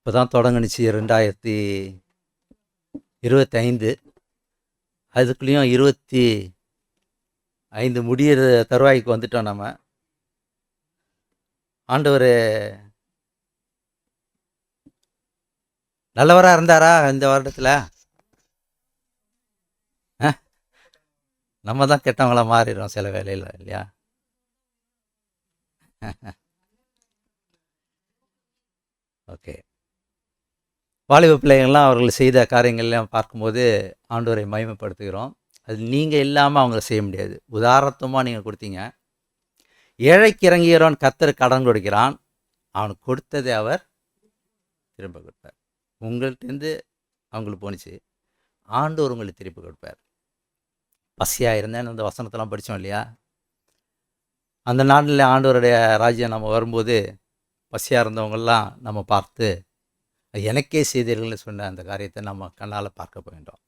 இப்போ தான் தொடங்குனுச்சு 2025. அதுக்குள்ளேயும் 25 முடியிற தருவாய்க்கு வந்துட்டோம் நம்ம. ஆண்டவர் நல்லவராக இருந்தாரா இந்த வருடத்தில்? நம்ம தான் கெட்டவங்களா மாறிடுறோம் சில வேலையில், இல்லையா? ஓகே. வாலிப பிள்ளைகள்லாம் அவர்கள் செய்த காரியங்கள்லாம் பார்க்கும்போது ஆண்டவரை மகிமைப்படுத்துகிறோம். அது நீங்கள் இல்லாமல் அவங்கள செய்ய முடியாது. உதாரணமாக நீங்கள் கொடுத்தீங்க. ஏழைக்கு இறங்குகிறவன் கர்த்தர் கடன் கொடுக்கிறான், அவனுக்கு கொடுத்ததை அவர் திரும்ப கொடுப்பார். உங்கள்கிட்டருந்து அவங்களுக்கு போணுச்சு, ஆண்டவர் உங்களுக்கு திருப்பி கொடுப்பார். பசியாக இருந்தேன்னு அந்த வசனத்தெல்லாம் படித்தோம் இல்லையா? அந்த நாட்டில் ஆண்டவருடைய ராஜ்யம் நம்ம வரும்போது பசியாக இருந்தவங்கெல்லாம் நம்ம பார்த்து எனக்கே செய்தீர்கள்னு சொன்ன அந்த காரியத்தை நம்ம கண்ணால் பார்க்க போயிட்டோம்.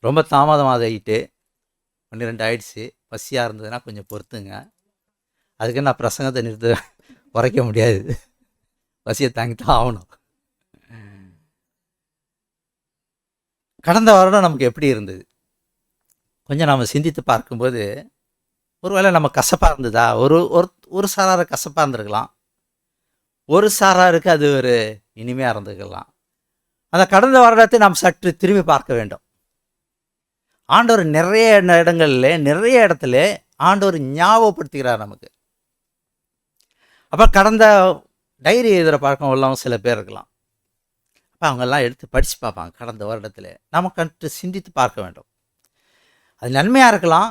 ரொம்ப தாமதமாக ஆகிட்டு 12 ஆயிடுச்சு. பசியாக இருந்ததுன்னா கொஞ்சம் பொறுத்துங்க. அதுக்கு நான் பிரசங்கத்தை நிறுத்த குறைக்க முடியாது, பசியை தாங்கித்தான் ஆகணும். கடந்த வருடம் நமக்கு எப்படி இருந்தது கொஞ்சம் நம்ம சிந்தித்து பார்க்கும்போது, ஒருவேளை நம்ம கசப்பாக இருந்ததா? ஒரு சாரார கசப்பாக இருந்திருக்கலாம், ஒரு சாராருக்கு அது ஒரு இனிமையாக இருந்துக்கலாம். அந்த கடந்த வருடத்தை நாம் சற்று திரும்பி பார்க்க வேண்டும். ஆண்டவர் நிறைய இடங்களில் நிறைய இடத்துல ஆண்டவர் ஞாபகப்படுத்துகிறார் நமக்கு. அப்போ கடந்த டைரி எழுதுகிற பழக்கம் உள்ளவங்க சில பேர் இருக்கலாம். அப்போ அவங்கெல்லாம் எடுத்து படித்து பார்ப்பாங்க. கடந்த வருடத்தில் நம்ம கண்டு சிந்தித்து பார்க்க வேண்டும். அது நன்மையாக இருக்கலாம்,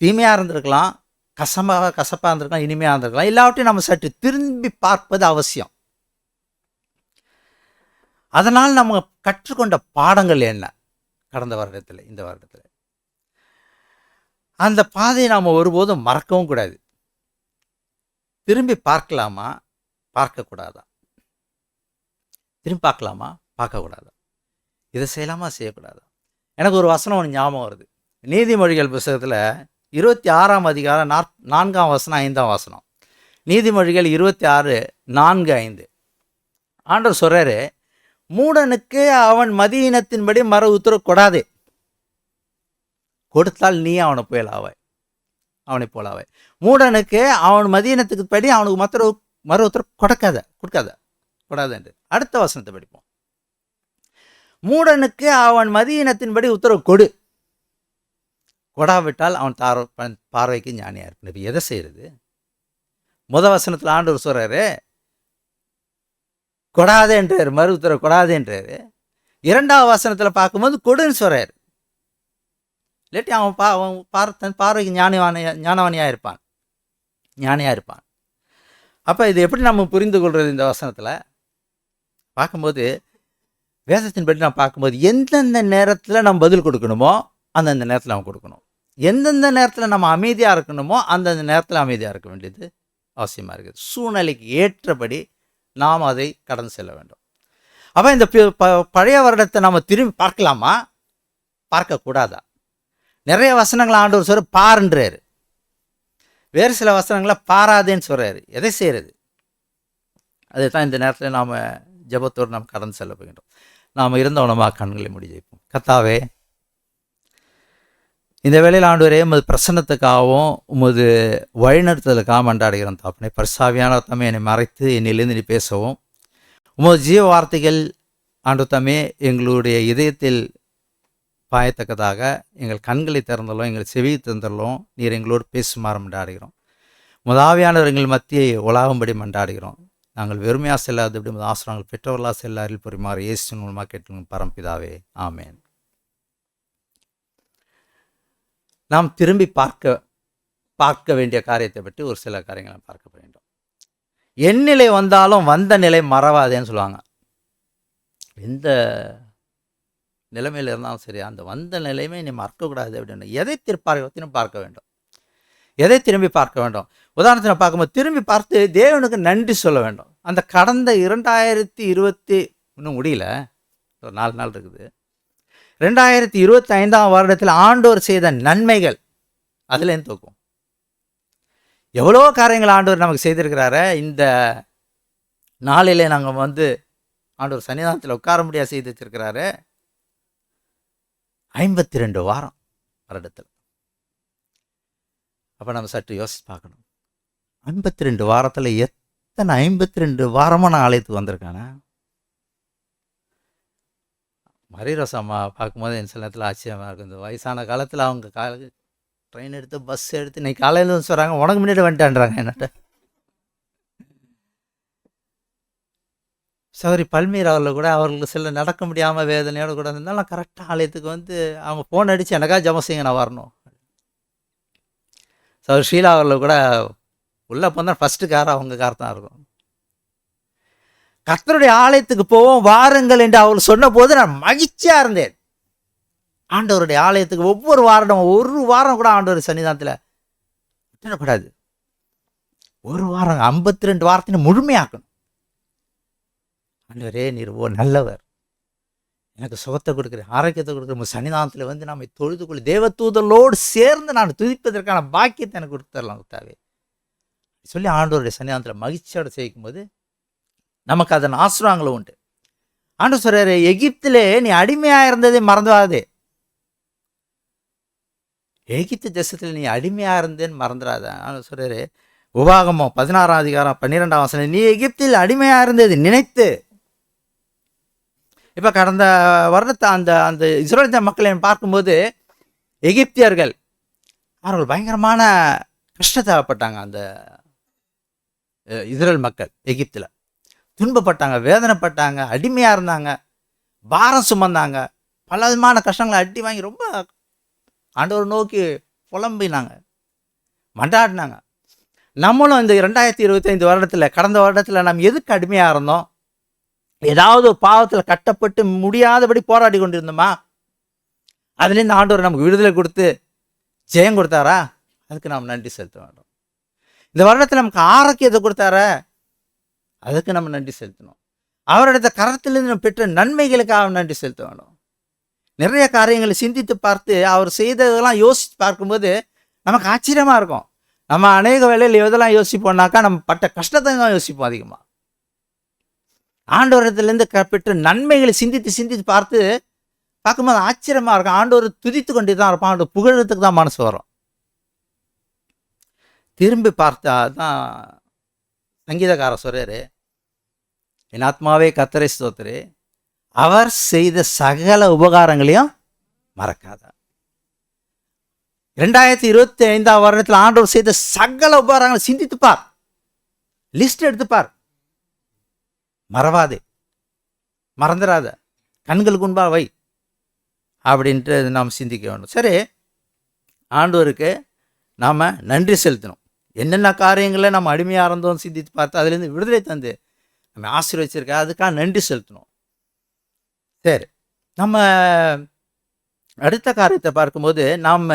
தீமையாக இருந்திருக்கலாம், கசப்பாக இருந்திருக்கலாம், இனிமையாக இருந்திருக்கலாம். எல்லாவற்றையும் நம்ம சற்று திரும்பி பார்ப்பது அவசியம். அதனால் நம்ம கற்றுக்கொண்ட பாடங்கள் என்ன கடந்த வருடத்தில், இந்த வருடத்தில்? அந்த பாதையை நாம் ஒருபோதும் மறக்கவும் கூடாது. திரும்பி பார்க்கலாமா, பார்க்கக்கூடாதா? திரும்பி பார்க்கலாமா, பார்க்கக்கூடாதா? இதை செய்யலாமா, செய்யக்கூடாதா? எனக்கு ஒரு வசனம் ஒன்று ஞாபகம் வருது. நீதிமொழிகள் புத்தகத்தில் 26ஆம் அதிகாரம் 4ஆம் வசனம் 5ஆம் வசனம். நீதிமொழிகள் 26:4-5. ஆண்டவர் சொல்கிறாரு, மூடனுக்கு அவன் மதியினத்தின்படி மறு உத்தரவு கொடாதே, கொடுத்தால் நீ அவனை போலாவாய். மூடனுக்கு அவன் மதியினத்துக்கு படி அவனுக்கு மறு உத்தரவு கொடாத என்று. அடுத்த வசனத்தை படிப்போம். மூடனுக்கு அவன் மதியினத்தின்படி உத்தரவு கொடாவிட்டால் அவன் பார்வைக்கு ஞானியா இருப்பான். இப்போ எதை செய்யறது? வசனத்தில் ஆண்டவர் சொல்றாரு கொடாதே என்றார், மறு உத்தரவு கொடாதே என்றாரு. 2ஆம் வசனத்தில் பார்க்கும்போது கொடுன்னு சொல்றாரு. இல்லாட்டி அவன் தன் பார்வைக்கு ஞானவானியாக இருப்பான். அப்போ இது எப்படி நம்ம புரிந்து கொள்வது? இந்த வசனத்தில் பார்க்கும்போது, வேதத்தின்படி நம்ம பார்க்கும்போது, எந்தெந்த நேரத்தில் நம்ம பதில் கொடுக்கணுமோ அந்தந்த நேரத்தில் நம்ம கொடுக்கணும். எந்தெந்த நேரத்தில் நம்ம அமைதியாக இருக்கணுமோ அந்தந்த நேரத்தில் அமைதியாக இருக்க வேண்டியது அவசியமாக இருக்குது. சூழ்நிலைக்கு ஏற்றபடி நாம் அதை கடந்து செல்ல வேண்டும். அப்போ இந்த பழைய வருடத்தை நம்ம திரும்பி பார்க்கலாமா, பார்க்கக்கூடாதா? நிறைய வசனங்கள் ஆண்டவர் சொல்ற பாருன்றாரு, வேறு சில வசனங்களை பாராதேன்னு சொல்கிறாரு. எதை செய்கிறது? அதை தான் இந்த நேரத்தில் நாம் ஜெபத்தோடு நாம் கடந்து செல்ல போகின்றோம். நாம் இருந்தவனமாக கண்களை மூடி ஜெயிப்போம். கர்த்தாவே, இந்த வேளையில் ஆண்டவரே, உமது பிரசன்னத்துக்காகவும் உமது வழிநடத்துதலுக்காக மன்றாடுகிறோம் தாப்பனே. பரிசாவியான தம்மை என்னை மறைத்து என்னிலிருந்து நீ பேசவும், உமது ஜீவ வார்த்தைகள் ஆண்டவர் தம்மே எங்களுடைய இதயத்தில் பாயத்தக்கதாக எங்கள் கண்களை திறந்தலும் எங்கள் செவியை திறந்தலும் நீர் எங்களோடு பேசுமாறு மன்றாடுகிறோம். முதாவியானவர் எங்கள் மத்தியை உலாகும்படி மன்றாடுகிறோம். நாங்கள் வெறுமையாக செல்லாது இப்படி ஆசிரங்கள் பெற்றவர்களாக செல்ல அருள் புரிமாறு இயேசு மூலமாக கேட்டு பரம்பிதாவே, ஆமேன். நாம் திரும்பி பார்க்க வேண்டிய காரியத்தை பற்றி ஒரு சில காரியங்களை பார்க்க வேண்டும். என் நிலை வந்தாலும் வந்த நிலை மறவாதேன்னு சொல்லுவாங்க. எந்த நிலைமையில் இருந்தாலும் சரி, அந்த வந்த நிலைமை நீ மறக்கக்கூடாது அப்படின்னு. எதை பார்க்க வேண்டும், எதை திரும்பி பார்க்க வேண்டும்? உதாரணத்தில் பார்க்கும்போது திரும்பி பார்த்து தேவனுக்கு நன்றி சொல்ல வேண்டும். அந்த கடந்த 2020 இன்னும் முடியல, ஒரு 4 நாள் இருக்குது. 2025ஆம் வருடத்தில் ஆண்டவர் செய்த நன்மைகள் அதுலேருந்து தூக்கும். எவ்வளோ காரியங்கள் ஆண்டவர் நமக்கு செய்திருக்கிறார. இந்த நாளிலே நாங்கள் ஆண்டவர் சன்னிதானத்தில் உட்கார முடியாது செய்து வச்சிருக்கிறாரு. 52 வாரம் வருடத்தில். அப்போ நம்ம சற்று யோசிச்சு பார்க்கணும். 52 வாரத்தில் எத்தனை 52 வாரமாக நான் ஆலயத்துக்கு வந்திருக்கானே. மரியரோசம்மா பார்க்கும்போது என் சில நேரத்தில் ஆச்சரியமாக இருக்கும். இந்த வயசான காலத்தில் அவங்க ட்ரெயின் எடுத்து பஸ் எடுத்து இன்னைக்கு காலையில் வந்து சொல்கிறாங்க, உனக்கு முன்னாடி வந்துட்டான்றாங்க என்னட்ட. சௌரி பல்மீர் அவர்கள் கூட அவர்களுக்கு சில நடக்க முடியாமல் வேதனையோடு கூட இருந்தாலும் கரெக்டாக ஆலயத்துக்கு வந்து அவங்க ஃபோன் அடித்து எனக்காக ஜெபம் செய்யுங்க நான் வரணும். சௌரி ஷீலா அவர்கள் கூட உள்ளே போனால் ஃபஸ்ட்டு கார் அவங்க கார் தான் இருக்கும். கர்த்தருடைய ஆலயத்துக்கு போவோம் வாருங்கள் என்று அவர் சொன்ன போது நான் மகிழ்ச்சியாக இருந்தேன். ஆண்டவருடைய ஆலயத்துக்கு ஒவ்வொரு வாரம் ஒரு வாரம் கூட ஆண்டவர் சன்னிதானத்தில் விட்டுடக்கூடாது. ஒரு வாரம் 52 வாரத்தினை முழுமையாக்கணும். ஆண்டவரே நீர் நல்லவர், எனக்கு சுகத்தை கொடுக்குற ஆரோக்கியத்தை கொடுக்குற உங்கள் சன்னிதானத்தில் வந்து நம்ம தொழுது கொள்ளி தேவதூதலோடு சேர்ந்து நான் துதிப்பதற்கான பாக்கியத்தை எனக்கு கொடுத்து தரலாம் குத்தாவே சொல்லி ஆண்டவருடைய சன்னிதானத்தில் மகிழ்ச்சியோடு செய்யும் போது நமக்கு அதன் ஆசீர்வாதங்களும் உண்டு. ஆண்டவர் சொல்றாரு, எகிப்திலே நீ அடிமையாக இருந்ததை மறந்துடாதே. எகிப்து தேசத்தில் நீ அடிமையாக இருந்தேன்னு மறந்துடாத. ஆண்டவர் சொல்றாரு, உபாகமம் 16ஆம் அதிகாரம் 12ஆம் வசனம், நீ எகிப்தில் அடிமையாக இருந்தது நினைத்து. இப்போ கடந்த வருடத்தை அந்த அந்த இஸ்ரேல் மக்களை பார்க்கும்போது எகிப்தியர்கள் அவர்கள் பயங்கரமான கஷ்டத்தைப்பட்டாங்க. அந்த இஸ்ரேல் மக்கள் எகிப்தில் துன்பப்பட்டாங்க, வேதனைப்பட்டாங்க, அடிமையாக இருந்தாங்க, பாரம் சுமந்தாங்க, பல விதமான கஷ்டங்களை அடி வாங்கி ரொம்ப ஆண்டவர் நோக்கி புலம்பினாங்க, மண்டாடினாங்க. நம்மளும் இந்த 2025 வருடத்தில் கடந்த வருடத்தில் நம்ம எதுக்கு அடிமையாக இருந்தோம்? ஏதாவது ஒரு பாவத்தில் கட்டப்பட்டு முடியாதபடி போராடி கொண்டிருந்தோமா? அதுலேருந்து ஆண்டவர் நமக்கு விடுதலை கொடுத்து ஜெயம் கொடுத்தாரா? அதுக்கு நாம் நன்றி செலுத்த வேண்டும். இந்த வருடத்தில் நமக்கு ஆரோக்கியத்தை கொடுத்தாரா? அதுக்கு நம்ம நன்றி செலுத்தணும். அவருடைய கரத்திலிருந்து நம்ம பெற்ற நன்மைகளுக்காக நன்றி செலுத்த வேண்டும். நிறைய காரியங்களை சிந்தித்து பார்த்து அவர் செய்ததெல்லாம் யோசித்து பார்க்கும்போது நமக்கு ஆச்சரியமாக இருக்கும். நம்ம அநேக வேளையில் எதெல்லாம் யோசிப்போம்னாக்கா நம்ம பட்ட கஷ்டத்தை தான் யோசிப்போம் அதிகமாக. ஆண்டவரத்திலேருந்து பெற்ற நன்மைகளை சிந்தித்து பார்த்து பார்க்கும்போது ஆச்சரியமாக இருக்கும். ஆண்டவர் துதித்து கொண்டு தான் இருப்பான், ஆண்டவர் புகழத்துக்கு தான் மனசு வரும். திரும்பி பார்த்தா தான் சங்கீதக்காரர் சொல்றாரு, என் ஆத்மாவே கர்த்தரை ஸ்தோத்திரு, அவர் செய்த சகல உபகாரங்களையும் மறக்காத. 2025 வருடத்தில் ஆண்டவர் செய்த சகல உபகாரங்களை சிந்தித்துப்பார், லிஸ்ட் எடுத்துப்பார், மறவாதே, மறந்துடாத, கண்களுக்கு முன்பாக வை அப்படின்ட்டு நாம் சிந்திக்க வேண்டும். சரி, ஆண்டவருக்கு நாம் நன்றி செலுத்தணும். என்னென்ன காரியங்களை நம்ம அடிமையாக இருந்தோம் சிந்தித்து பார்த்து அதுலேருந்து விடுதலை தந்து நம்ம ஆசீர்வதிச்சிருக்க, அதுக்காக நன்றி செலுத்தணும். சரி, நம்ம அடுத்த காரியத்தை பார்க்கும்போது நாம்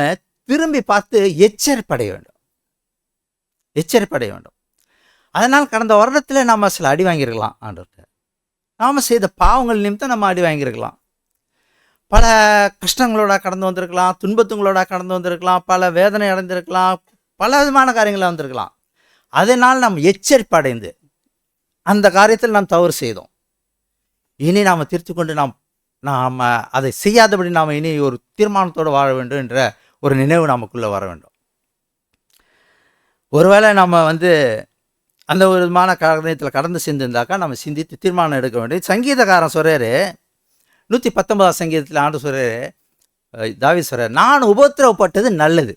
திரும்பி பார்த்து எச்சரிப்படைய வேண்டும். அதனால் கடந்த வருடத்தில் நம்ம சில அடி வாங்கியிருக்கலாம். ஆண்டவர்கிட்ட நாம் செய்த பாவங்கள் நிமித்தம் நம்ம அடி வாங்கியிருக்கலாம். பல கஷ்டங்களோட கடந்து வந்திருக்கலாம், துன்பத்துங்களோட கடந்து வந்திருக்கலாம், பல வேதனை அடைந்திருக்கலாம், பல விதமான காரியங்களை வந்திருக்கலாம். அதனால் நாம் எச்சரிப்படைந்து அந்த காரியத்தில் நாம் தவறு செய்தோம். இனி நாம் திருத்தி கொண்டு நாம் அதை செய்யாதபடி நாம் இனி ஒரு தீர்மானத்தோடு வாழ வேண்டும் என்ற ஒரு நினைவு நமக்குள்ளே வர வேண்டும். ஒருவேளை நம்ம அந்த ஒரு விதமான காரியத்தில் கடந்து செஞ்சிருந்தாக்கா நம்ம சிந்தித்து தீர்மானம் எடுக்க வேண்டியது. சங்கீதக்காரன் சொல்கிறாரு, 119 சங்கீதத்தில் ஆண்டு சொல்கிறாரு, தாவீது சொல்கிறார், நான் உபத்திரவப்பட்டது நல்லது.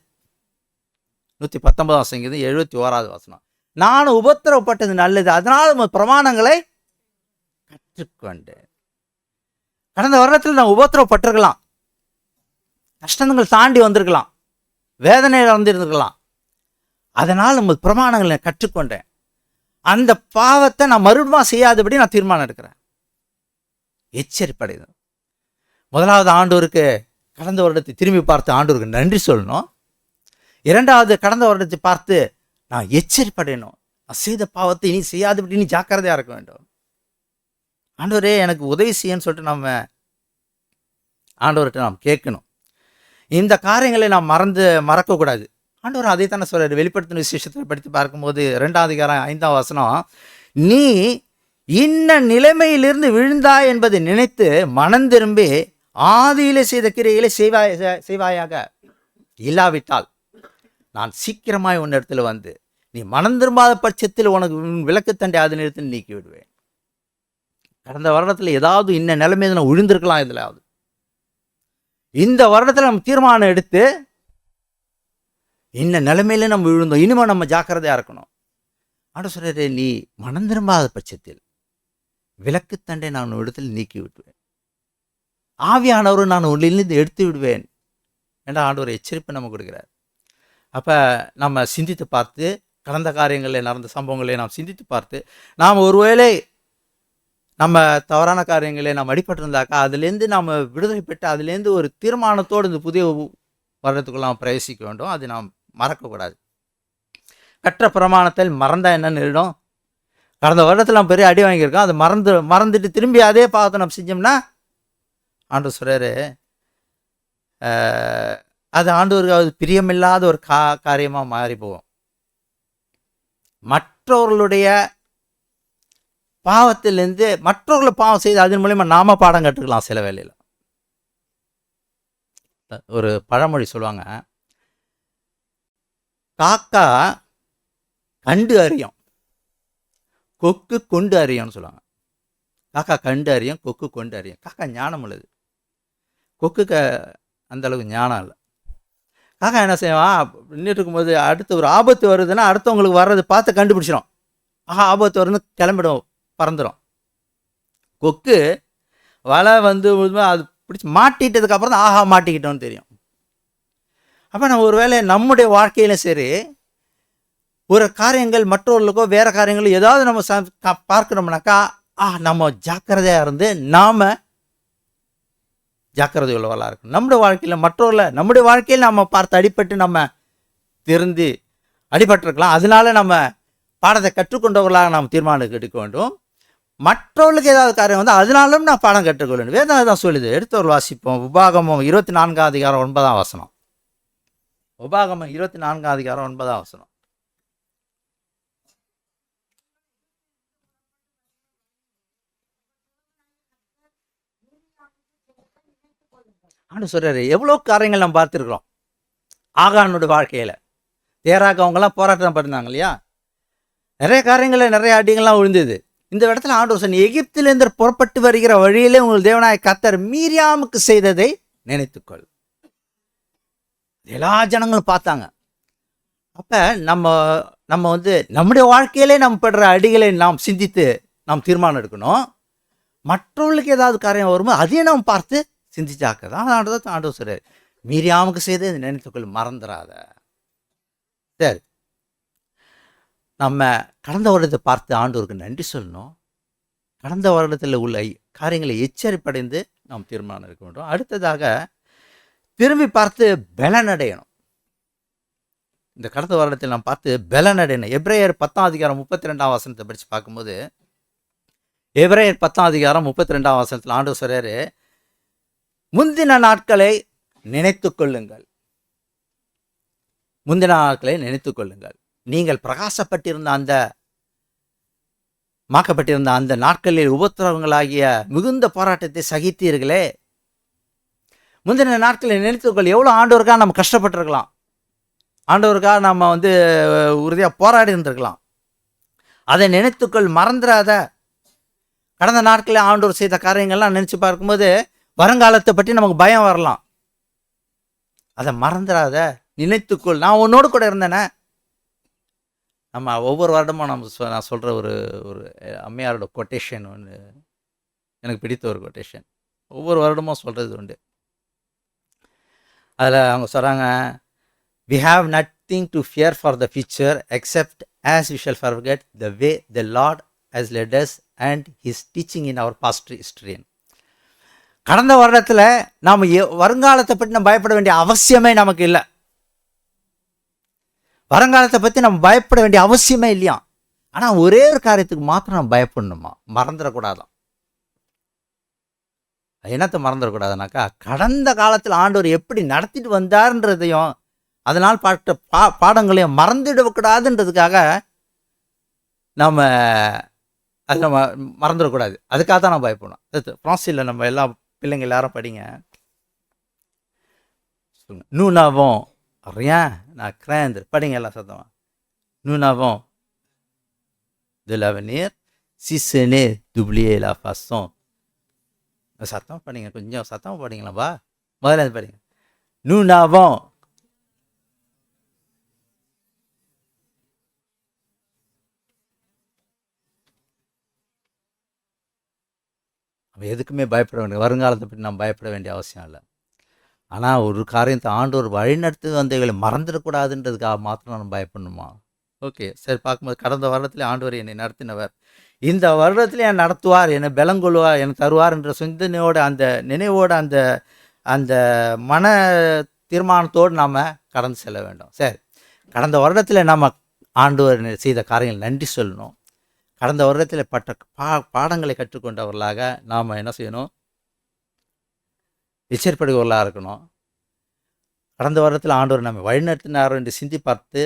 119 சங்கீதம் 71வது வசனம், நான் உபத்திரவப்பட்டது நல்லது, அதனால் பிரமாணங்களை கற்றுக்கொண்டேன். கடந்த வருடத்தில் நான் உபத்திரவப்பட்டிருக்கலாம், கஷ்டங்கள் தாண்டி வந்திருக்கலாம், வேதனையில் வந்திருந்திருக்கலாம், அதனால் நம்ம பிரமாணங்களை கற்றுக்கொண்டேன். அந்த பாவத்தை நான் மறுபடியும் செய்யாதபடி நான் தீர்மானம் எடுக்கிறேன். எச்சரிப்படையணும். முதலாவது ஆண்டவருக்கு கடந்த வருடத்தை திரும்பி பார்த்து ஆண்டவருக்கு நன்றி சொல்லணும். இரண்டாவது கடந்த வருடத்தை பார்த்து நான் எச்சரிப்படையணும். நான் செய்த பாவத்தை இனி செய்யாதபடி நீ ஜாக்கிரதையாக இருக்க வேண்டும். ஆண்டவரே எனக்கு உதவி செய்யன்னு சொல்லிட்டு நம்ம ஆண்டவர்கிட்ட நாம் கேட்கணும். இந்த காரியங்களை நாம் மறக்கக்கூடாது. ஆண்டவர் அதை தானே சொல்கிறார். வெளிப்படுத்தின விசேஷத்தில் படித்து பார்க்கும்போது 2ஆம் அதிகாரம் 5ஆம் வசனம், நீ இன்ன நிலைமையிலிருந்து விழுந்தாய் என்பதை நினைத்து மனம் திரும்பி ஆதியிலே செய்த கிரியைகளை செய்வாயாக. இல்லாவிட்டால் நான் சீக்கிரமாய் உன்னிடத்துல வந்து நீ மனம் திரும்பாத பட்சத்தில் உனக்கு விளக்குத்தண்டை அது நிறுத்தி நீக்கி விடுவேன். கடந்த வருடத்தில் ஏதாவது இன்ன நிலைமையில நான் விழுந்திருக்கலாம். இதுலாவது இந்த வருடத்தில் நம்ம தீர்மானம் எடுத்து இன்ன நிலைமையில நம்ம விழுந்தோம், இனிமே நம்ம ஜாக்கிரதையா இருக்கணும். ஆனா சொல்றாரு, நீ மனம் திரும்பாத பட்சத்தில் விளக்குத்தண்டை நான் இடத்தில் நீக்கி விடுவேன், ஆவியானவரும் நான் உள்ளிலிருந்து எடுத்து விடுவேன் என்ற ஆண்டவர் எச்சரிப்பை நம்ம கொடுக்கிறார். அப்போ நம்ம சிந்தித்து பார்த்து கடந்த காரியங்களில் நடந்த சம்பவங்களை நாம் சிந்தித்து பார்த்து நாம் ஒருவேளை நம்ம தவறான காரியங்களை நாம் அடிபட்டிருந்தாக்கா அதுலேருந்து நாம் விடுதலை பெற்று அதுலேருந்து ஒரு தீர்மானத்தோடு இந்த புதிய வருடத்துக்குள்ள நாம் பிரவேசிக்க வேண்டும். அது நாம் மறக்கக்கூடாது. கற்ற பிரமாணத்தில் மறந்தா என்ன நேரிடும்? கடந்த வருடத்தில் நம்ம பெரிய அடி வாங்கியிருக்கோம், அதை மறந்துட்டு திரும்பி அதே பாவத்தை நம்ம செஞ்சோம்னா ஆண்டவர் சொல்கிறாரு, அது ஆண்டவருக்கு அது பிரியமில்லாத ஒரு காரியமாக மாறி போகும். மற்றவர்களுடைய பாவத்திலேருந்து மற்றவர்களை பாவம் செய்து அதன் மூலமா நாம பாடம் கற்றுக்கலாம். சில வேளையில் ஒரு பழமொழி சொல்லுவாங்க, காக்கா கண்டு அறியும், கொக்கு கொண்டு அறியும்னு சொல்லுவாங்க. காக்கா கண்டு அறியும், கொக்கு கொண்டு அறியும். காக்கா ஞானம் உள்ளது, கொக்குக்கு அந்த அளவுக்கு ஞானம் இல்லை. காக்கா என்ன செய்வான், நின்றுட்டு இருக்கும்போது அடுத்து ஒரு ஆபத்து வருதுன்னா அடுத்தவங்களுக்கு வர்றது பார்த்து கண்டுபிடிச்சிடும். ஆபத்து வருதுன்னு கிளம்பிடும், பறந்துடும். கொக்கு வலை வந்து அது பிடிச்சி மாட்டிட்டதுக்கப்புறம் தான் மாட்டிக்கிட்டோன்னு தெரியும். அப்போ நம்ம ஒரு வேளை நம்முடைய வாழ்க்கையிலும் சரி, ஒரு காரியங்கள் மற்றவர்களுக்கோ வேறு காரியங்களோ ஏதாவது நம்ம பார்க்கணும்னாக்கா நம்ம ஜாக்கிரதையாக இருந்து நாம் ஜாக்கிரதை உள்ளவர்களாக இருக்கணும். நம்முடைய வாழ்க்கையில் நம்முடைய வாழ்க்கையில் நம்ம பார்த்து அடிபட்டு நம்ம திருந்து அடிபட்டிருக்கலாம். அதனால நம்ம பாடத்தை கற்றுக்கொண்டவர்களாக நாம் தீர்மானம் எடுக்க வேண்டும். மற்றவர்களுக்கு ஏதாவது காரியம் வந்து அதனாலும் நான் பாடம் கற்றுக்கொள்ள வேண்டும். வேதம் தான் சொல்லுது. எடுத்தவர் வாசிப்போம். உபாகமம் 24 அதிகாரம் 9 வசனம். உபாகமம் 24 அதிகாரம் 9 வசனம். ஆண்டு சொல்றாரு, எவ்வளோ காரியங்கள் நம்ம பார்த்துருக்குறோம். ஆகானுடைய வாழ்க்கையில் தேராக அவங்கெல்லாம் போராட்டம் பண்ணிருந்தாங்க இல்லையா, நிறைய காரியங்களில் நிறைய அடிங்கள்லாம் விழுந்தது. இந்த இடத்துல ஆண்டவர் சொன்ன, எகிப்திலிருந்து புறப்பட்டு வருகிற வழியிலே உங்கள் தேவனாய கர்த்தர் மீரியாமுக்கு செய்ததை நினைத்துக்கொள். எல்லா ஜனங்களும் பார்த்தாங்க. அப்போ நம்ம வந்து நம்முடைய வாழ்க்கையிலே நம்ம படுற அடிகளை நாம் சிந்தித்து நாம் தீர்மானம் எடுக்கணும். மற்றவர்களுக்கு ஏதாவது காரியம் வரும்போது அதையும் நாம் பார்த்து சிந்திச்சாக்க தான் ஆண்டவர் சொல்றாரு, மீரியாமுக்கு செய்து நினைத்துக்கொள், மறந்துடாத. சரி, நம்ம கடந்த வருடத்தை பார்த்து ஆண்டவருக்கு நன்றி சொல்லணும். கடந்த வருடத்தில் உள்ள காரியங்களை எச்சரிப்படைந்து நாம் தீர்மானம் எடுக்க வேண்டும். அடுத்ததாக திரும்பி பார்த்து பலனடையணும். இந்த கடந்த வருடத்தில் நாம் பார்த்து பலனடையணும். எபிரேயர் 10 அதிகாரம் 32 வசனத்தை படித்து பார்க்கும்போது, எபிரேயர் 10 அதிகாரம் 32 வசனத்தில் ஆண்டவர் சொல்றாரு, முந்தின நாட்களை நினைத்து கொள்ளுங்கள், முந்தின நாட்களை நினைத்து கொள்ளுங்கள். நீங்கள் பிரகாசப்பட்டிருந்த மாக்கப்பட்டிருந்த அந்த நாட்களில் உபத்திரவங்களாகிய மிகுந்த போராட்டத்தை சகித்தீர்களே. முந்தின நாட்களை நினைத்துக்கொள். எவ்வளோ ஆண்டவருக்காக நம்ம கஷ்டப்பட்டுருக்கலாம், ஆண்டவருக்காக நம்ம வந்து உறுதியாக போராடி இருந்திருக்கலாம். அதை நினைத்துக்கொள், மறந்துடாத. கடந்த நாட்களில் ஆண்டவர் செய்த காரியங்கள்லாம் நினச்சி பார்க்கும்போது வருங்காலத்தை பற்றி நமக்கு பயம் வரலாம். அதை மறந்துடாத, நினைத்துக்கொள். நான் உன்னோடு கூட இருந்தேனே. நம்ம ஒவ்வொரு வருடமும் நான் சொல்கிற ஒரு அம்மையாரோட கொட்டேஷன் ஒன்று எனக்கு பிடித்த ஒரு கொட்டேஷன், ஒவ்வொரு வருடமும் சொல்கிறது உண்டு. அதில் அவங்க சொல்கிறாங்க, we have nothing to fear for the future except as we shall forget the way the Lord has led us and his teaching in our past history. கடந்த வருடத்தில் நாம் வருங்காலத்தை பற்றி நம்ம பயப்பட வேண்டிய அவசியமே நமக்கு இல்லை. வருங்காலத்தை பற்றி நம்ம பயப்பட வேண்டிய அவசியமே இல்லையா. ஆனால் ஒரே ஒரு காரியத்துக்கு மாத்திரம் நம்ம பயப்படணுமா, மறந்துடக்கூடாதான். என்னத்தை மறந்துடக்கூடாதுனாக்கா, கடந்த காலத்தில் ஆண்டவர் எப்படி நடத்திட்டு வந்தார்ன்றதையும் அதனால் பாடங்களையும் மறந்துடக்கூடாதுன்றதுக்காக நம்ம அது நம்ம மறந்துடக்கூடாது. அதுக்காக தான் நம்ம பயப்படணும். அது ஃப்ரான்ஸில் நம்ம எல்லா பிள்ளைங்க எல்லாரும் படிங்க. nous n'avons rien à craindre. படிங்க எல்லாம் சத்தமாக. nous n'avons de l'avenir si ce n'est d'oublier la façon. சத்தம் படிங்க, கொஞ்சம் சத்தமாக படிங்களாப்பா. முதல்ல படிங்க. nous n'avons எதுக்குமே பயப்பட வேண்டிய, வருங்காலத்தை பற்றி நாம் பயப்பட வேண்டிய அவசியம் இல்லை. ஆனால் ஒரு காரியத்தை ஆண்டவர் வழிநடத்து வந்தவர்களை மறந்துடக்கூடாதுன்றதுக்காக மாத்திரம் நம்ம பயப்படணுமா? ஓகே, சரி. பார்க்கும்போது கடந்த வருடத்தில் ஆண்டவர் என்னை நடத்தினவர், இந்த வருடத்தில் என்னை நடத்துவார், என்னை பலங்கொள்வார், என்னை தருவார் என்ற சிந்தனையோட, அந்த நினைவோட, அந்த அந்த மன தீர்மானத்தோடு நாம் கடந்து செல்ல வேண்டும். சரி, கடந்த வருடத்தில் நம்ம ஆண்டவர் செய்த காரியங்கள் நன்றி சொல்லணும். கடந்த வருடத்தில் பட்ட பாடங்களை கற்றுக்கொண்டவர்களாக நாம் என்ன செய்யணும்? எச்சரிப்படுகிறவர்களாக இருக்கணும். கடந்த வருடத்தில் ஆண்டவர் நம்ம வழிநடத்தினார் என்று சிந்தி பார்த்து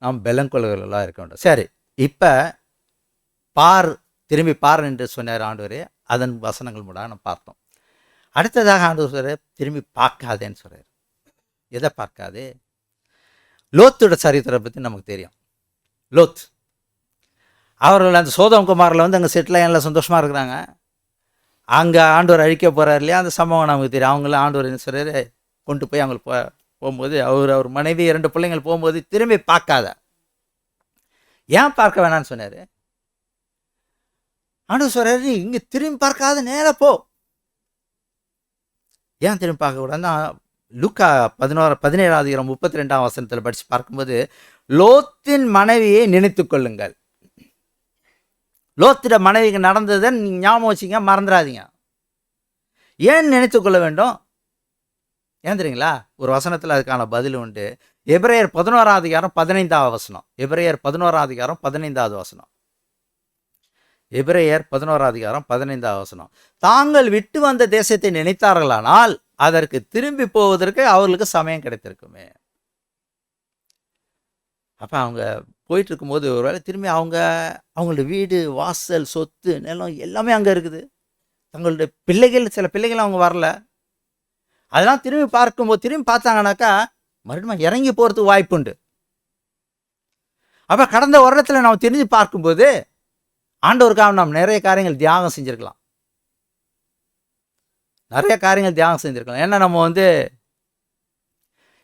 நாம் பலங்கொள்கிறவர்களாக இருக்க வேண்டும். சரி, இப்போ திரும்பி பார் என்று சொன்னார் ஆண்டவரே. அதன் வசனங்கள் மூலம் நம்ம பார்த்தோம். அடுத்ததாக ஆண்டவர் சொல்கிறார், திரும்பி பார்க்காதேன்னு சொல்கிறார். எதை பார்க்காதே? லோத்தோட சரித்திரத்தை பற்றி நமக்கு தெரியும். லோத் அவர்கள் அந்த சோதம் குமாரில் அங்கே செட்டில் எல்லாம் சந்தோஷமாக இருக்கிறாங்க. அங்கே ஆண்டவர் அழிக்க போகிறார் இல்லையா, அந்த சம்பவம் நமக்கு தெரியும். அவங்கள ஆண்டவர் என்ன சொல்கிறாரு, கொண்டு போய் அவங்களுக்கு போகும்போது அவர் மனைவி 2 பிள்ளைங்கள் போகும்போது திரும்பி பார்க்காத. ஏன் பார்க்க வேணான்னு சொன்னார்? ஆண்டவர் சொல்கிறாரு, இங்கே திரும்பி பார்க்காத, நேராக போ. ஏன் திரும்பி பார்க்கக்கூடாதுன்னா, லூக்கா 17:32 படித்து பார்க்கும்போது, லோத்தின் மனைவியை நினைத்து கொள்ளுங்கள். லோத்திட மனைவிக்கு நடந்ததை ஞாபகம் வச்சுங்க, மறந்துடாதீங்க. ஏன் நினைத்து கொள்ள வேண்டும்? ஏன் தெரியுங்களா? ஒரு வசனத்தில் அதுக்கான பதில் உண்டு. எபிரேயர் 11:15 வசனம். எபிரேயர் 11:15 வசனம். எபிரேயர் 11:15 வசனம். தாங்கள் விட்டு வந்த தேசத்தை நினைத்தார்களானால் அதற்கு திரும்பி போவதற்கு அவர்களுக்கு சமயம் கிடைத்திருக்குமே. அப்போ அவங்க போயிட்டு இருக்கும்போது ஒருவேளை திரும்பி அவங்களோட வீடு, வாசல், சொத்து, நிலம் எல்லாமே அங்கே இருக்குது. தங்களுடைய பிள்ளைகள், சில பிள்ளைகள் அவங்க வரல. அதெல்லாம் திரும்பி பார்த்தாங்கனாக்கா மறுபடியும் இறங்கி போகிறதுக்கு வாய்ப்பு உண்டு. அப்போ கடந்த வருடத்தில் நாம் திரும்பி பார்க்கும்போது ஆண்டவருக்காக நாம் நிறைய காரியங்கள் தியாகம் செஞ்சுருக்கலாம். ஏன்னா நம்ம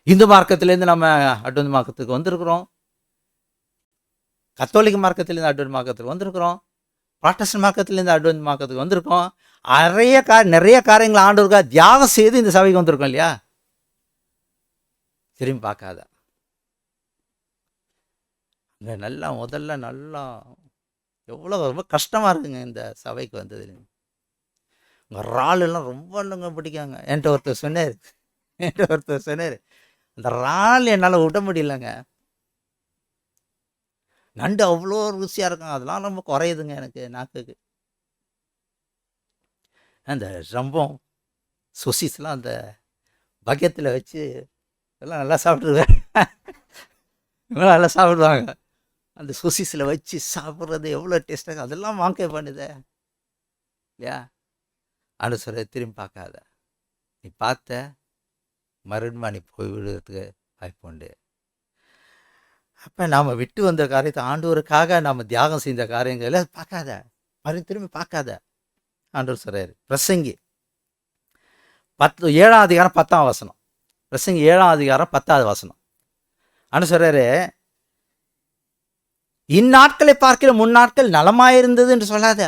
இந்து மார்க்கத்திலேருந்து நம்ம அட்வென்ட் மார்க்கத்துக்கு வந்திருக்கிறோம். கத்தோலிக்க மார்க்கத்திலேருந்து அட்வென்ட் மார்க்கத்துக்கு வந்திருக்கிறோம். ப்ராட்டஸ்டன்ட் மார்க்கத்திலேருந்து அட்வென்ட் மார்க்கத்துக்கு வந்திருக்கோம். நிறைய காரியங்களை ஆண்டவருக்காக தியாகம் செய்து இந்த சபைக்கு வந்திருக்கோம் இல்லையா? திரும்பி பார்க்காத. இங்கே முதல்ல எவ்வளோ ரொம்ப கஷ்டமாக இருக்குங்க இந்த சபைக்கு வந்தது. உங்கள் ராலெல்லாம் ரொம்ப பிடிக்காங்க. என்கிட்ட ஒருத்தர் சொன்னார், அந்த ரால் என்னால் விட முடியலங்க. நண்டு அவ்வளோ ருசியாக இருக்குங்க, அதெல்லாம் ரொம்ப குறையுதுங்க எனக்கு நாக்குக்கு. அந்த ரம்பம் சொசிஸ்லாம் அந்த பக்கெட்டில் வச்சு எல்லாம் நல்லா சாப்பிட்ருவேன். இவங்களாம் நல்லா சாப்பிடுவாங்க. அந்த சொசிஸில் வச்சு சாப்பிட்றது எவ்வளோ டேஸ்ட்டாக, அதெல்லாம் வாங்க பண்ணுதே இல்லையா? ஆண்டு சொல்ற, திரும்பி பார்க்காத. நீ பார்த்த மறுபடியும் நீ போய் விடுறதுக்கு வாய்ப்பு உண்டு. அப்போ நாம் விட்டு வந்த காரியத்தை, ஆண்டவருக்காக நாம் தியாகம் செய்த காரியங்களை பார்க்காத, திரும்பி பார்க்காத. ஆண்டவர் சொல்கிறார். பிரசங்கி 7:10 வசனம். பிரசங்கி 7:10 வசனம். ஆண்டு சொல்கிறாரு, இந்நாட்களை பார்க்கிற முன்னாட்கள் நலமாயிருந்தது என்று சொல்லாத.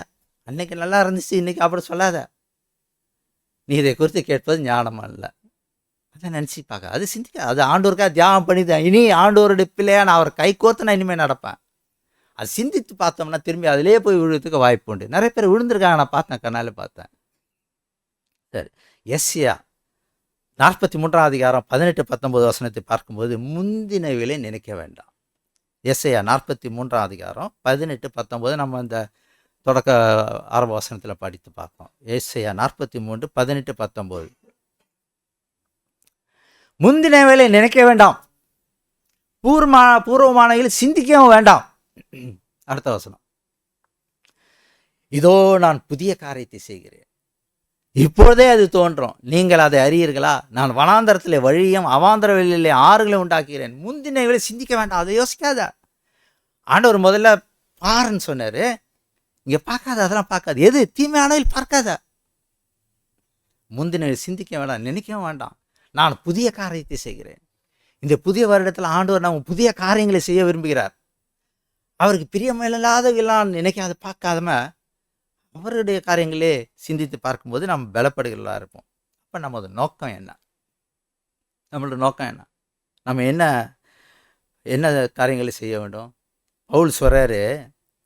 அன்னைக்கு நல்லா இருந்துச்சு, இன்னைக்கு அப்படி சொல்லாத. நீ இதை குறித்து கேட்பது ஞானமா இல்லை. அதை நினச்சி பார்க்க, அது சிந்திக்க, அது ஆண்டோருக்காக தியாகம் பண்ணிதான். இனி ஆண்டோருடைய பிள்ளையா நான் அவர் கை கோர்த்து நான் இனிமேல் நடப்பேன். அது சிந்தித்து பார்த்தோம்னா திரும்பி அதிலே போய் விழுறதுக்கு வாய்ப்பு உண்டு. நிறைய பேர் விழுந்திருக்காங்க, நான் பார்த்தேன், கண்ணால் பார்த்தேன். சரி, எஸ்யா 43:18-19 வசனத்தை பார்க்கும்போது முந்தினவிலே நினைக்க வேண்டாம். எஸ்ஐயா 43:18-19 நம்ம இந்த தொடக்க ஆரம்ப வசனத்தில் படித்து பார்ப்போம். எஸ்ஐயா 43:18-19. முந்தின வேலை நினைக்க வேண்டாம், பூர்வமானவில் சிந்திக்கவும் வேண்டாம். அடுத்த வசனம், இதோ நான் புதிய காரியத்தை செய்கிறேன், இப்பொழுதே அது தோன்றும், நீங்கள் அதை அறியீர்களா? நான் வனாந்தரத்திலே வழியும் அவாந்தர வெளியிலே ஆறுகளை உண்டாக்குகிறேன். முந்தினவைகளை சிந்திக்க வேண்டாம், அதை யோசிக்காத. ஆண்டவர் முதல்ல பாருன்னு சொன்னார். இங்கே பார்க்காத, அதெல்லாம் பார்க்காது. எது தீமையானவில் பார்க்காத. முந்தினவை சிந்திக்க வேண்டாம், நினைக்கவும் வேண்டாம். நான் புதிய காரியத்தை செய்கிறேன். இந்த புதிய வருடத்தில் ஆண்டவர் நம்ம புதிய காரியங்களை செய்ய விரும்புகிறார். அவருக்கு பிரியமில்லாதவெல்லாம் நினைக்காத பார்க்காதம அவருடைய காரியங்களே சிந்தித்து பார்க்கும்போது நம்ம பலப்படுகிறதா இருப்போம். அப்போ நம்மளோட நோக்கம் என்ன? நம்மளோட நோக்கம் என்ன? நம்ம என்ன காரியங்களை செய்ய வேண்டும்? பவுல் சொல்றாரு,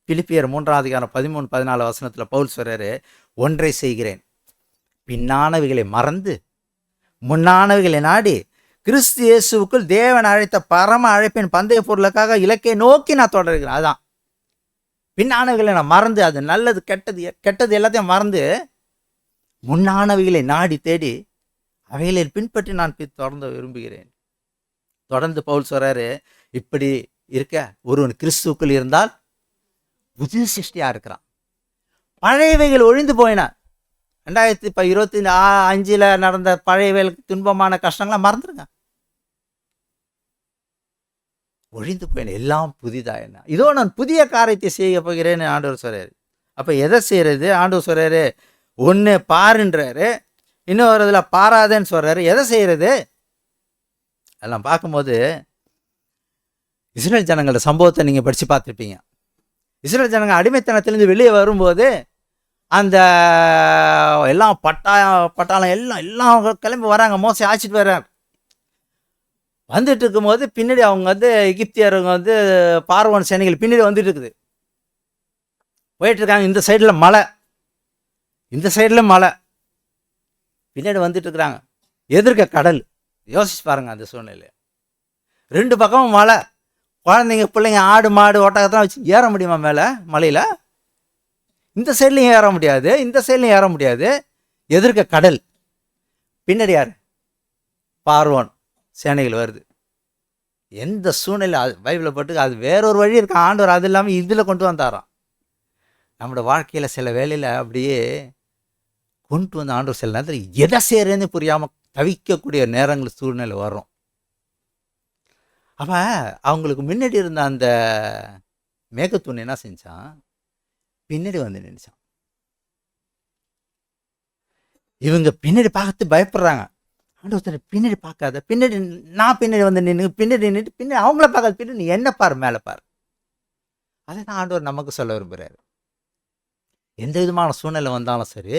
பிலிப்பியர் 3:13-14 பவுல் சொல்றாரு, ஒன்றை செய்கிறேன், பின்னானவைகளை மறந்து முன்னானவைகளை நாடி கிறிஸ்து இயேசுவுக்குள் தேவன் அழைத்த பரம அழைப்பின் பந்தய பொருளுக்காக இலக்கை நோக்கி நான் தொடர்கிறேன். அதான் பின்னானவைகளை நான் மறந்து, அது நல்லது கெட்டது எல்லாத்தையும் மறந்து முன்னானவைகளை நாடி தேடி அவைகளை பின்பற்றி நான் தொடர்ந்து விரும்புகிறேன். தொடர்ந்து பவுல் சொல்றாரு, இப்படி இருக்க ஒருவன் கிறிஸ்துவுக்குள் இருந்தால் புது சிருஷ்டியா இருக்கிறான். பழையவைகள் ஒழிந்து போயின. 2025 நடந்த பழையவைகளுக்கு துன்பமான கஷ்டங்களாம் மறந்துருங்க, ஒழிந்து போயின, எல்லாம் புதிதா என்ன. இதோ நான் புதிய காரியத்தை செய்ய போகிறேன்னு ஆண்டவர் சொல்றாரு. அப்போ எதை செய்யறது? ஆண்டவர் சொல்றாரு, ஒன்று பாருன்றாரு, இன்னொரு இதில் பாராதேன்னு சொல்றாரு. எதை செய்யறது? அதெல்லாம் பார்க்கும்போது இஸ்ரேல் ஜனங்களோட சம்பவத்தை நீங்கள் படித்து பார்த்துருப்பீங்க. இஸ்ரேல் ஜனங்கள் அடிமைத்தனத்திலேருந்து வெளியே வரும்போது அந்த எல்லாம் பட்டாளம் எல்லாம் கிளம்பி வராங்க. மோசே ஆச்சிட்டு வர்றாங்க. வந்துட்டு இருக்கும்போது பின்னாடி அவங்க எகிப்தியருங்க பார்வோன் சேனைகள் பின்னாடி வந்துட்டு இருக்குது, போயிட்டு இருக்காங்க. இந்த சைடில் மலை, இந்த சைடில் மலை, பின்னாடி வந்துட்டு இருக்கிறாங்க. எதிர்க்க கடல். யோசிச்சு பாருங்க அந்த சூழ்நிலை. ரெண்டு பக்கமும் மலை. குழந்தைங்க பிள்ளைங்க ஆடு மாடு ஒட்டகத்தான் வச்சு ஏற முடியுமா மேலே மலையில்? இந்த சைட்லையும் ஏற முடியாது, இந்த சைட்லையும் ஏற முடியாது. எதிர்க்க கடல், பின்னாடி யார்? பார்வோன் சேனைகள் வருது. எந்த சூழ்நிலை பைபிளை போட்டு அது வேறொரு வழி இருக்கு. ஆண்டவர் அது இல்லாமல் இதில் கொண்டு வந்தாராம். நம்மளோட வாழ்க்கையில் சில வேலையில் அப்படியே கொண்டு வந்து ஆண்டவர் சில நேரத்தில் எதை செய்கிறேன்னு புரியாமல் தவிக்கக்கூடிய நேரங்கள் சூழ்நிலை வரும். அப்போ அவங்களுக்கு முன்னாடி இருந்த அந்த மேகத்தூண் என்ன செஞ்சான்? பின்னாடி வந்து நினைச்சான். இவங்க பின்னாடி பார்த்து பயப்படுறாங்க. ஆண்டவர் பின்னாடி பார்க்காத, பின்னாடி நான் பின்னாடி வந்து நின்று பின்னாடி நின்றுட்டு பின்னாடி அவங்கள பார்க்காத, பின்னாடி நீ என்ன பாரு, மேலே பாரு. அதை தான் ஆண்டவர் நமக்கு சொல்ல விரும்புகிறாரு. எந்த விதமான சூழ்நிலை வந்தாலும் சரி,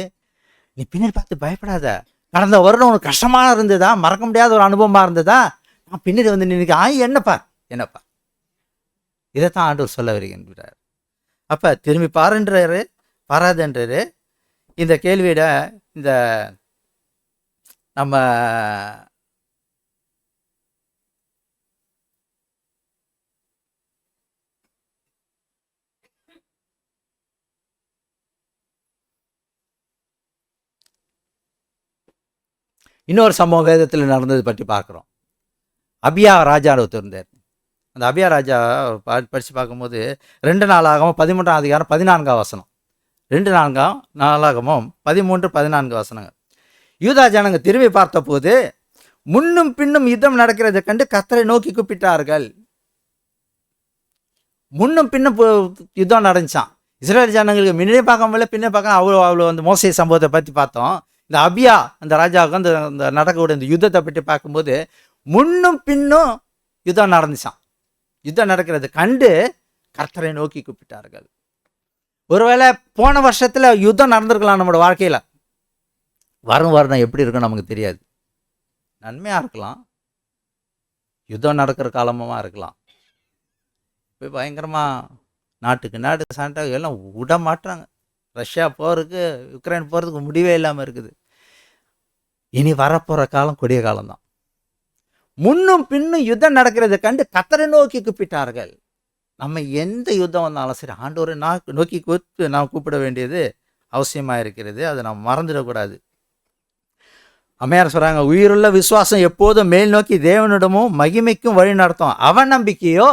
நீ பின்னாடி பார்த்து பயப்படாத. கடந்த வருடம் உனக்கு கஷ்டமாக இருந்ததா, மறக்க முடியாத ஒரு அனுபவமாக இருந்ததா, நான் பின்னாடி வந்து நினைக்க என்னப்பா என்னப்பா. இதைத்தான் ஆண்டவர் சொல்ல வருகின்றார். அப்போ திரும்பி பாருன்றாரு, பாராதுன்றாரு. இந்த கேள்வியிட இந்த நம்ம இன்னொரு சம்பவம் வேதத்தில் நடந்தது பற்றி பார்க்குறோம். அபியா ராஜான்னு ஒருத்தர் இருந்தார். அந்த அபியா ராஜா படித்து பார்க்கும்போது 2 நாளாகமும் 13:14 2 நாளாகமும் 13-14 வசனங்கள். யூதா ஜனங்க திரும்பி பார்த்தபோது முன்னும் பின்னும் யுத்தம் நடக்கிறதை கண்டு கர்த்தரை நோக்கி கூப்பிட்டார்கள். முன்னும் பின்னும் யுத்தம் நடந்துச்சான். இஸ்ரேல் ஜனங்களுக்கு முன்னே பார்க்காமல பின்னே பார்க்க அவ்வளோ அந்த மோசே சம்பவத்தை பற்றி பார்த்தோம். இந்த அபியா அந்த ராஜாவுக்கு அந்த நடக்கக்கூடிய இந்த யுத்தத்தை பற்றி பார்க்கும்போது முன்னும் பின்னும் யுத்தம் நடந்துச்சான். யுத்தம் நடக்கிறது கண்டு கர்த்தரை நோக்கி கூப்பிட்டார்கள். ஒருவேளை போன வருஷத்தில் யுத்தம் நடந்திருக்கலாம் நம்மளோட வாழ்க்கையில். வரும் வருடம் எப்படி இருக்குன்னு நமக்கு தெரியாது. நன்மையாக இருக்கலாம், யுத்தம் நடக்கிற காலமாக இருக்கலாம். இப்போ பயங்கரமாக நாட்டுக்கு நாடு சண்டை எல்லாம் விட மாட்டுறாங்க. ரஷ்யா போகிறதுக்கு யுக்ரைன் போகிறதுக்கு முடிவே இல்லாமல் இருக்குது. இனி வரப்போகிற காலம் கொடிய காலம்தான். முன்னும் பின்னும் யுத்தம் நடக்கிறத கண்டு கர்த்தரை நோக்கி கூப்பிட்டார்கள். நம்ம எந்த யுத்தம் வந்தாலும் சரி ஆண்டவரை நோக்கி நாம் கூப்பிட வேண்டியது அவசியமாக இருக்கிறது. அதை நாம் மறந்துடக்கூடாது. அம்மையார் சொல்கிறாங்க, உயிருள்ள விசுவாசம் எப்போதும் மேல் நோக்கி தேவனிடமும் மகிமைக்கும் வழி நடத்தும். அவன் நம்பிக்கையோ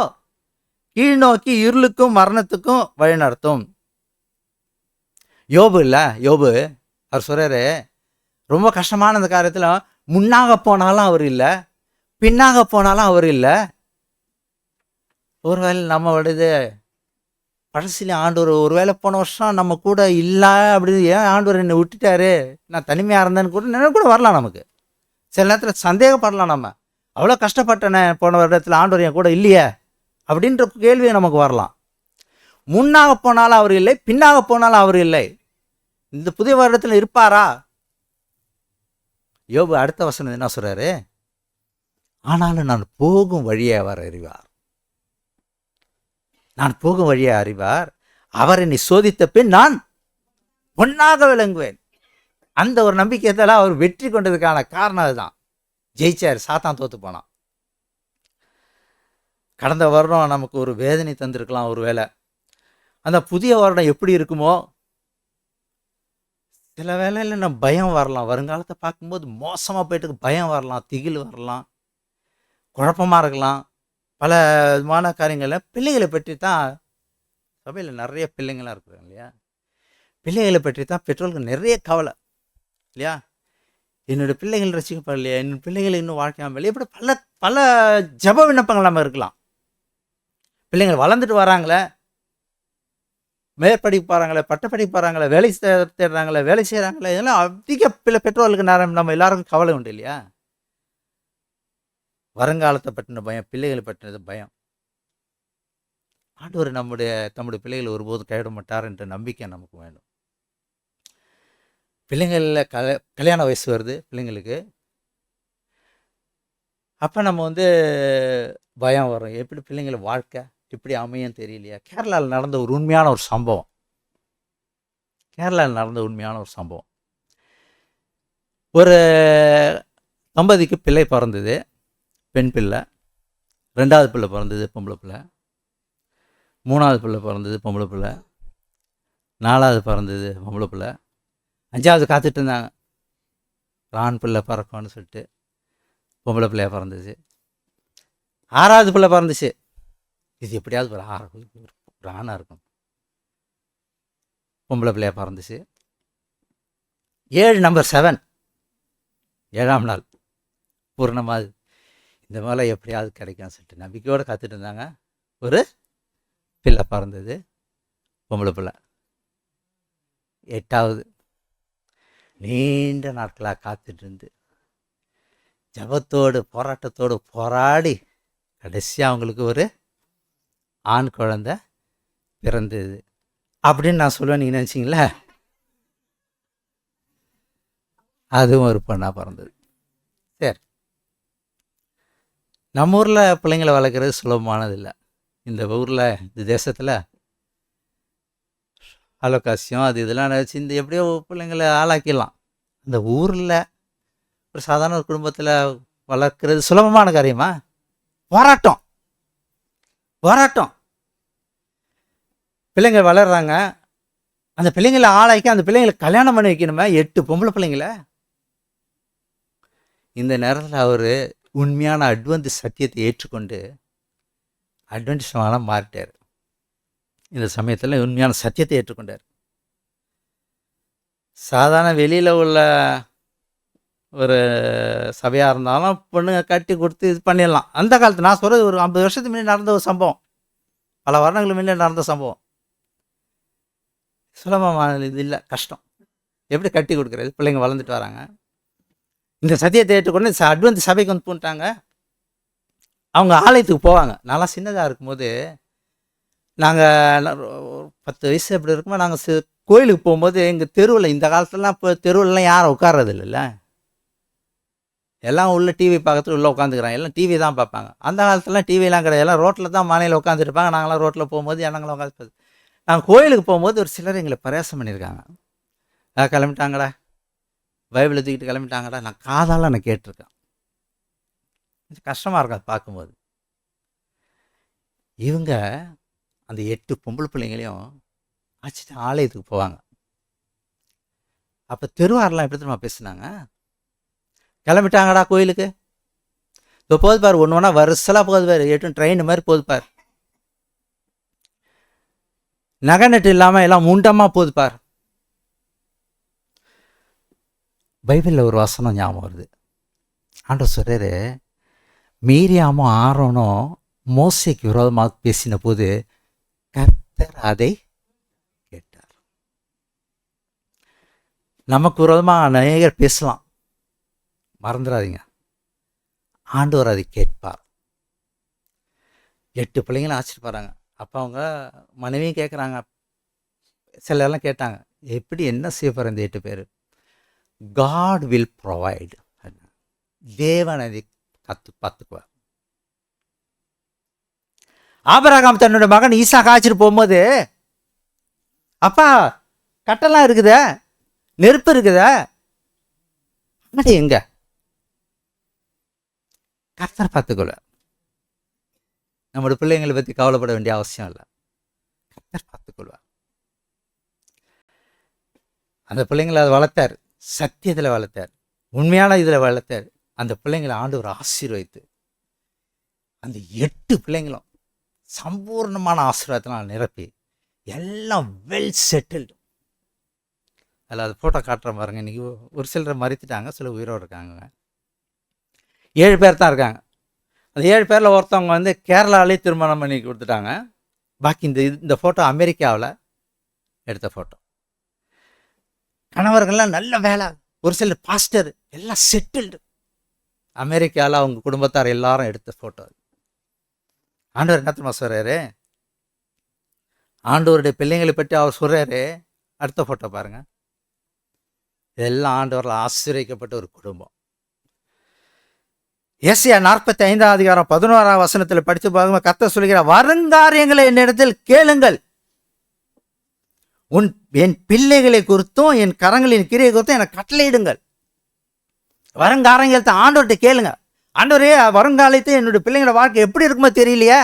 கீழ் நோக்கி இருளுக்கும் மரணத்துக்கும் வழி நடத்தும். யோபு இல்லை, யோபு அவர் சொல்கிறாரு, ரொம்ப கஷ்டமான அந்த காரியத்தில் முன்னாக போனாலும் அவர் இல்லை, பின்னாக போனாலும் அவர் இல்லை. ஒருவேளை நம்மளுடையது பழசிலே ஆண்டவர் ஒருவேளை போன வருஷம் நம்ம கூட இல்லை அப்படின்னு, ஏன் ஆண்டவர் என்னை விட்டுட்டாரு, நான் தனிமையாக இருந்தேன்னு கூட நினைவு கூட வரலாம் நமக்கு. சில நேரத்தில் சந்தேகப்படலாம், நம்ம அவ்வளோ கஷ்டப்பட்டேனே போன வருடத்தில் ஆண்டவர் என் கூட இல்லையே அப்படின்ற கேள்வியை நமக்கு வரலாம். முன்னாக போனாலும் அவர் இல்லை, பின்னாக போனாலும் அவர் இல்லை. இந்த புதிய வருடத்தில் இருப்பாரா? யோபு அடுத்த வசனம் என்ன சொல்றாரு? ஆனாலும் நான் போகும் வழியை அவர் அறிவார். நான் போகும் வழியை அறிவார். அவர் என்னை சோதித்த பின் நான் பொன்னாக விளங்குவேன். அந்த ஒரு நம்பிக்கையத்தால் அவர் வெற்றி கொண்டதுக்கான காரணம் அதுதான். ஜெயிச்சார், சாத்தான் தோத்து போனான். கடந்த வருடம் நமக்கு ஒரு வேதனை தந்திருக்கலாம். ஒரு வேளை அந்த புதிய வருடம் எப்படி இருக்குமோ, சில வேளையில் நம்ம பயம் வரலாம். வருங்காலத்தை பார்க்கும்போது மோசமாக போயிட்டு பயம் வரலாம், திகில் வரலாம், குழப்பமாக இருக்கலாம். பல விதமான காரியங்களில் பிள்ளைகளை பற்றி தான் சபையில் நிறைய பிள்ளைங்களாம் இருக்கிறாங்க இல்லையா? பிள்ளைகளை பற்றி தான் பெற்றோர்களுக்கு நிறைய கவலை இல்லையா? என்னோடய பிள்ளைகள் ரசிக்கப்படலையா, என்னோடய பிள்ளைகள் இன்னும் வாழ்க்கையாமல், இப்படி பல பல ஜப விண்ணப்பங்கள் நம்ம இருக்கலாம். பிள்ளைங்கள் வளர்ந்துட்டு வராங்களே, மேற்படிப்பு போகிறாங்களே, பட்டப்படிப்பு போகிறாங்களே, வேலை தேடுறாங்களே, வேலை செய்கிறாங்களே, இதெல்லாம் அதிக பெற்றோர்களுக்கு நம்ம எல்லாருக்கும் கவலை உண்டு இல்லையா? வருங்காலத்தை பற்றின பயம், பிள்ளைகளை பற்றினது பயம். ஆண்டவர் தம்முடைய பிள்ளைகளை ஒருபோதும் கைவிட மாட்டார் என்ற நம்பிக்கை நமக்கு வேண்டும். பிள்ளைங்களில் கல்யாண வயசு வருது பிள்ளைங்களுக்கு. அப்போ நம்ம பயம் வரும், எப்படி பிள்ளைங்களை வாழ்க்கை இப்படி அமையும் தெரியலையா? கேரளாவில் நடந்த ஒரு உண்மையான ஒரு சம்பவம். ஒரு தம்பதிக்கு பிள்ளை பிறந்தது, பெண் பிள்ளை. 2வது பிள்ளை பிறந்தது, பொம்பளை பிள்ளை. 3வது பிள்ளை பிறந்தது, பொம்பளை பிள்ளை. 4வது பிறந்தது, பொம்பளை பிள்ளை. 5வது காத்துட்டு இருந்தாங்க, ஆண் பிள்ளை பிறக்கும்னு சொல்லிட்டு. பொம்பளை பிள்ளையாக பிறந்துச்சு. 6வது பிள்ளை பிறந்துச்சு. இது எப்படியாவது ஒரு ஆணாக இருக்கும். பொம்பளை பிள்ளையாக பிறந்துச்சு. 7 நம்பர் 7, 7ஆம் நாள் பூர்ணமாவது. இந்த மேலே எப்படியாவது கிடைக்கும்னு சொல்லிட்டு நம்பிக்கையோடு காத்துட்டு இருந்தாங்க. ஒரு பிள்ளை பிறந்தது, பொம்பளை பிள்ளை. 8வது நீண்ட நாட்களாக காத்துட்டு இருந்து ஜபத்தோடு போராட்டத்தோடு போராடி கடைசியாக அவங்களுக்கு ஒரு ஆண் குழந்தை பிறந்தது அப்படின்னு நான் சொல்லுவேன். நீங்கள் நினச்சிங்களா? அதுவும் ஒரு பொண்ணாக பிறந்தது. சரி, நம்ம ஊரில் பிள்ளைங்களை வளர்க்குறது சுலபமானது இல்லை. இந்த ஊரில், இந்த தேசத்தில் அலோகாசியம் அது இதெல்லாம் நினச்சி இந்த எப்படியோ பிள்ளைங்களை ஆளாக்கிடலாம். அந்த ஊரில் ஒரு சாதாரண ஒரு குடும்பத்தில் வளர்க்குறது சுலபமான காரியமா? போராட்டம். பிள்ளைங்க வளர்கிறாங்க, அந்த பிள்ளைங்களை ஆளாக்கி அந்த பிள்ளைங்களை கல்யாணம் பண்ணி வைக்கணுமே, 8 பொம்பளை பிள்ளைங்களை. இந்த நேரத்தில் அவர் உண்மையான அட்வென்டிஸ்ட் சத்தியத்தை ஏற்றுக்கொண்டு அட்வென்டிஸ்டாக மாறிட்டார். இந்த சமயத்தில் உண்மையான சத்தியத்தை ஏற்றுக்கொண்டார். சாதாரண வெளியில் உள்ள ஒரு சபையாக இருந்தாலும் பொண்ணுங்க கட்டி கொடுத்து இது பண்ணிடலாம். அந்த காலத்து நான் சொல்கிறது ஒரு 50 வருஷத்துக்கு முன்னாடி நடந்த ஒரு சம்பவம், பல வருடங்களுக்கு முன்னாடி நடந்த சம்பவம். சுலபமான இது இல்லை, கஷ்டம். எப்படி கட்டி கொடுக்குறது? பிள்ளைங்க வளர்ந்துட்டு வராங்க. இந்த சத்தியத்தை ஏற்றுக்கொண்டு அட்வென்டிஸ்ட் சபைக்கு போட்டாங்க. அவங்க ஆலயத்துக்கு போவாங்க. நான்லாம் சின்னதாக இருக்கும்போது, நாங்கள் 10 வயசு எப்படி இருக்குமோ, நாங்கள் கோயிலுக்கு போகும்போது எங்கள் தெருவில், இந்த காலத்துலலாம் இப்போ தெருவில்லாம் யாரும் உட்கார்றது இல்லைல்ல, எல்லாம் உள்ள டிவி பார்க்கறதுக்கு உள்ளே உட்காந்துக்கிறாங்க. எல்லாம் டிவி தான் பார்ப்பாங்க. அந்த காலத்துலாம் டிவிலாம் கிடையாது, எல்லாம் ரோட்டில் தான் மாலையில் உட்காந்துருப்பாங்க. நாங்களாம் ரோட்டில் போகும்போது ஜனங்களும் உட்காந்து, நாங்கள் கோயிலுக்கு போகும்போது ஒரு சிலர் எங்களை பிரயாசம் பண்ணியிருக்காங்க. கிளம்பிட்டாங்கடா, பைபிளை தூக்கிட்டு கிளம்பிட்டாங்கடா. நான் காதால் நான் கேட்டிருக்கேன். கஷ்டமாக இருக்கும் அது பார்க்கும்போது. இவங்க அந்த 8 பொம்பளை பிள்ளைங்களையும் ஆச்சுட்டு ஆலயத்துக்கு போவாங்க. அப்போ தெருவாரெலாம் எப்படி தெரியுமா பேசுனாங்க? கிளம்பிட்டாங்கடா கோயிலுக்கு, இப்போ போது பாரு, ஒன்று ஒன்றா வருஷலாக போகுது பாரு, 8 ட்ரெயின் மாதிரி போகுது பாரு, நகை நட்டு இல்லாமல் எல்லாம் முண்டமாக போகுது பாரு, பைபிளில் ஒரு வசனம் ஞாபகம் வருது. ஆண்டவர் சொல்றாரு, மீரியாமும் ஆரோனும் மோசேக்கு விரோதமாக பேசின போது கர்த்தர் அதை கேட்டார். நமக்கு விரோதமாக அநேகர் பேசலாம், மறந்துடாதீங்க, ஆண்டவர் அதை கேட்பார். 8 பிள்ளைங்களும் ஆச்சரியப்படுறாங்க. அப்போ அவங்க மனைவியும் கேட்குறாங்க, சில எல்லாம் கேட்டாங்க, எப்படி என்ன செய்ய போகிற இந்த 8 பேர்? காட் வில் ப்ரொவைட், தேவன் அதை பார்த்துக்குவார். ஆபிரகாம் தன்னுடைய மகன் ஈசா காய்ச்சிட்டு போகும்போது, அப்பா கட்டெல்லாம் இருக்குத, நெருப்பு இருக்குத, அது எங்க? கர்த்தர் பார்த்துக்கொள்ள. நம்மளோட பிள்ளைங்களை பற்றி கவலைப்பட வேண்டிய அவசியம் இல்லை, கர்த்தர் பார்த்துக்கொள்வார். அந்த பிள்ளைங்களை அதை வளர்த்தார், சத்தியத்தில் வளர்த்தார், உண்மையான இதில் வளர்த்தார். அந்த பிள்ளைங்களை ஆண்டவர் ஆசீர்வதித்து அந்த 8 பிள்ளைங்களும் சம்பூர்ணமான ஆசீர்வாதத்தினால் நிரப்பி எல்லாம் வெல் செட்டில்டு. அதில் அது ஃபோட்டோ காட்டுற பாருங்க. இன்றைக்கி ஒரு சிலர் மறித்துட்டாங்க, சில உயிரோடு இருக்காங்க. 7 பேர் தான் இருக்காங்க. அந்த 7 பேரில் ஒருத்தவங்க வந்து கேரளாவிலே திருமணம் பண்ணி கொடுத்துட்டாங்க. பாக்கி இந்த ஃபோட்டோ அமெரிக்காவில் எடுத்த ஃபோட்டோ. கணவர்கள்லாம் நல்ல வேலை, ஒரு சிலர் பாஸ்டர், எல்லாம் செட்டில்டு. அமெரிக்காவில் அவங்க குடும்பத்தார் எல்லாரும் எடுத்த ஃபோட்டோ. ஆண்டவர் என்ன தெரியுமா சொல்கிறாரு? ஆண்டவருடைய பிள்ளைங்களை பற்றி அவர் சொல்கிறாரு. அடுத்த ஃபோட்டோ பாருங்கள். இதெல்லாம் ஆண்டவரில் ஆசீர்வதிக்கப்பட்ட ஒரு குடும்பம். ஏசாயா 45ஆம் அதிகாரம் 11ஆம் வசனத்தில் படித்து பார்க்கும்போது கர்த்தர் சொல்கிறார், வருங்காரியங்களை என்னிடத்தில் கேளுங்கள், என் பிள்ளைகளை குறித்தும் என் கரங்களின் கிரியை குறித்தும் எனக்கு கட்டளையிடுங்கள். வருங்காரியத்தை ஆண்டவர்கிட்ட கேளுங்க. ஆண்டவரே, வருங்காலத்தை என்னுடைய பிள்ளைங்களோட வாழ்க்கை எப்படி இருக்குமோ தெரியலையே,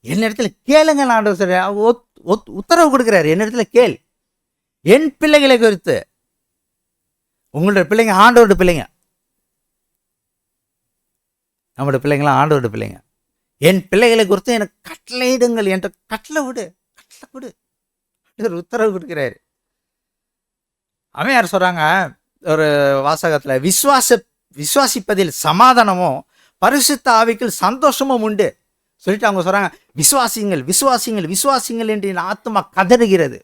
என்னிடத்துல கேளுங்க. ஆண்டவர் சொல்ற உத்தரவு கொடுக்கிறாரு, என்னிடத்துல கேள். என் பிள்ளைகளை குறித்து, உங்களுடைய பிள்ளைங்க ஆண்டவருடைய பிள்ளைங்க, நம்முடைய பிள்ளைங்களாம் ஆண்டவருடைய பிள்ளைங்க. என் பிள்ளைகளை குறித்து எனக்கு கட்டளையிடுங்கள் என்ற கட்டளை விடு, கட்டளை கொடு, உத்தரவு கொடுக்கிறாரு. அம்மையார் சொல்றாங்க ஒரு வாசகத்தில், விசுவாசிப்பதில் சமாதானமும் பரிசுத்த ஆவிக்குள் சந்தோஷமும் உண்டு சொல்லிட்டு அவங்க சொல்றாங்க, விசுவாசிங்கள் விசுவாசிங்கள் விசுவாசிங்கள் என்று என் ஆத்மா கதறுகிறது.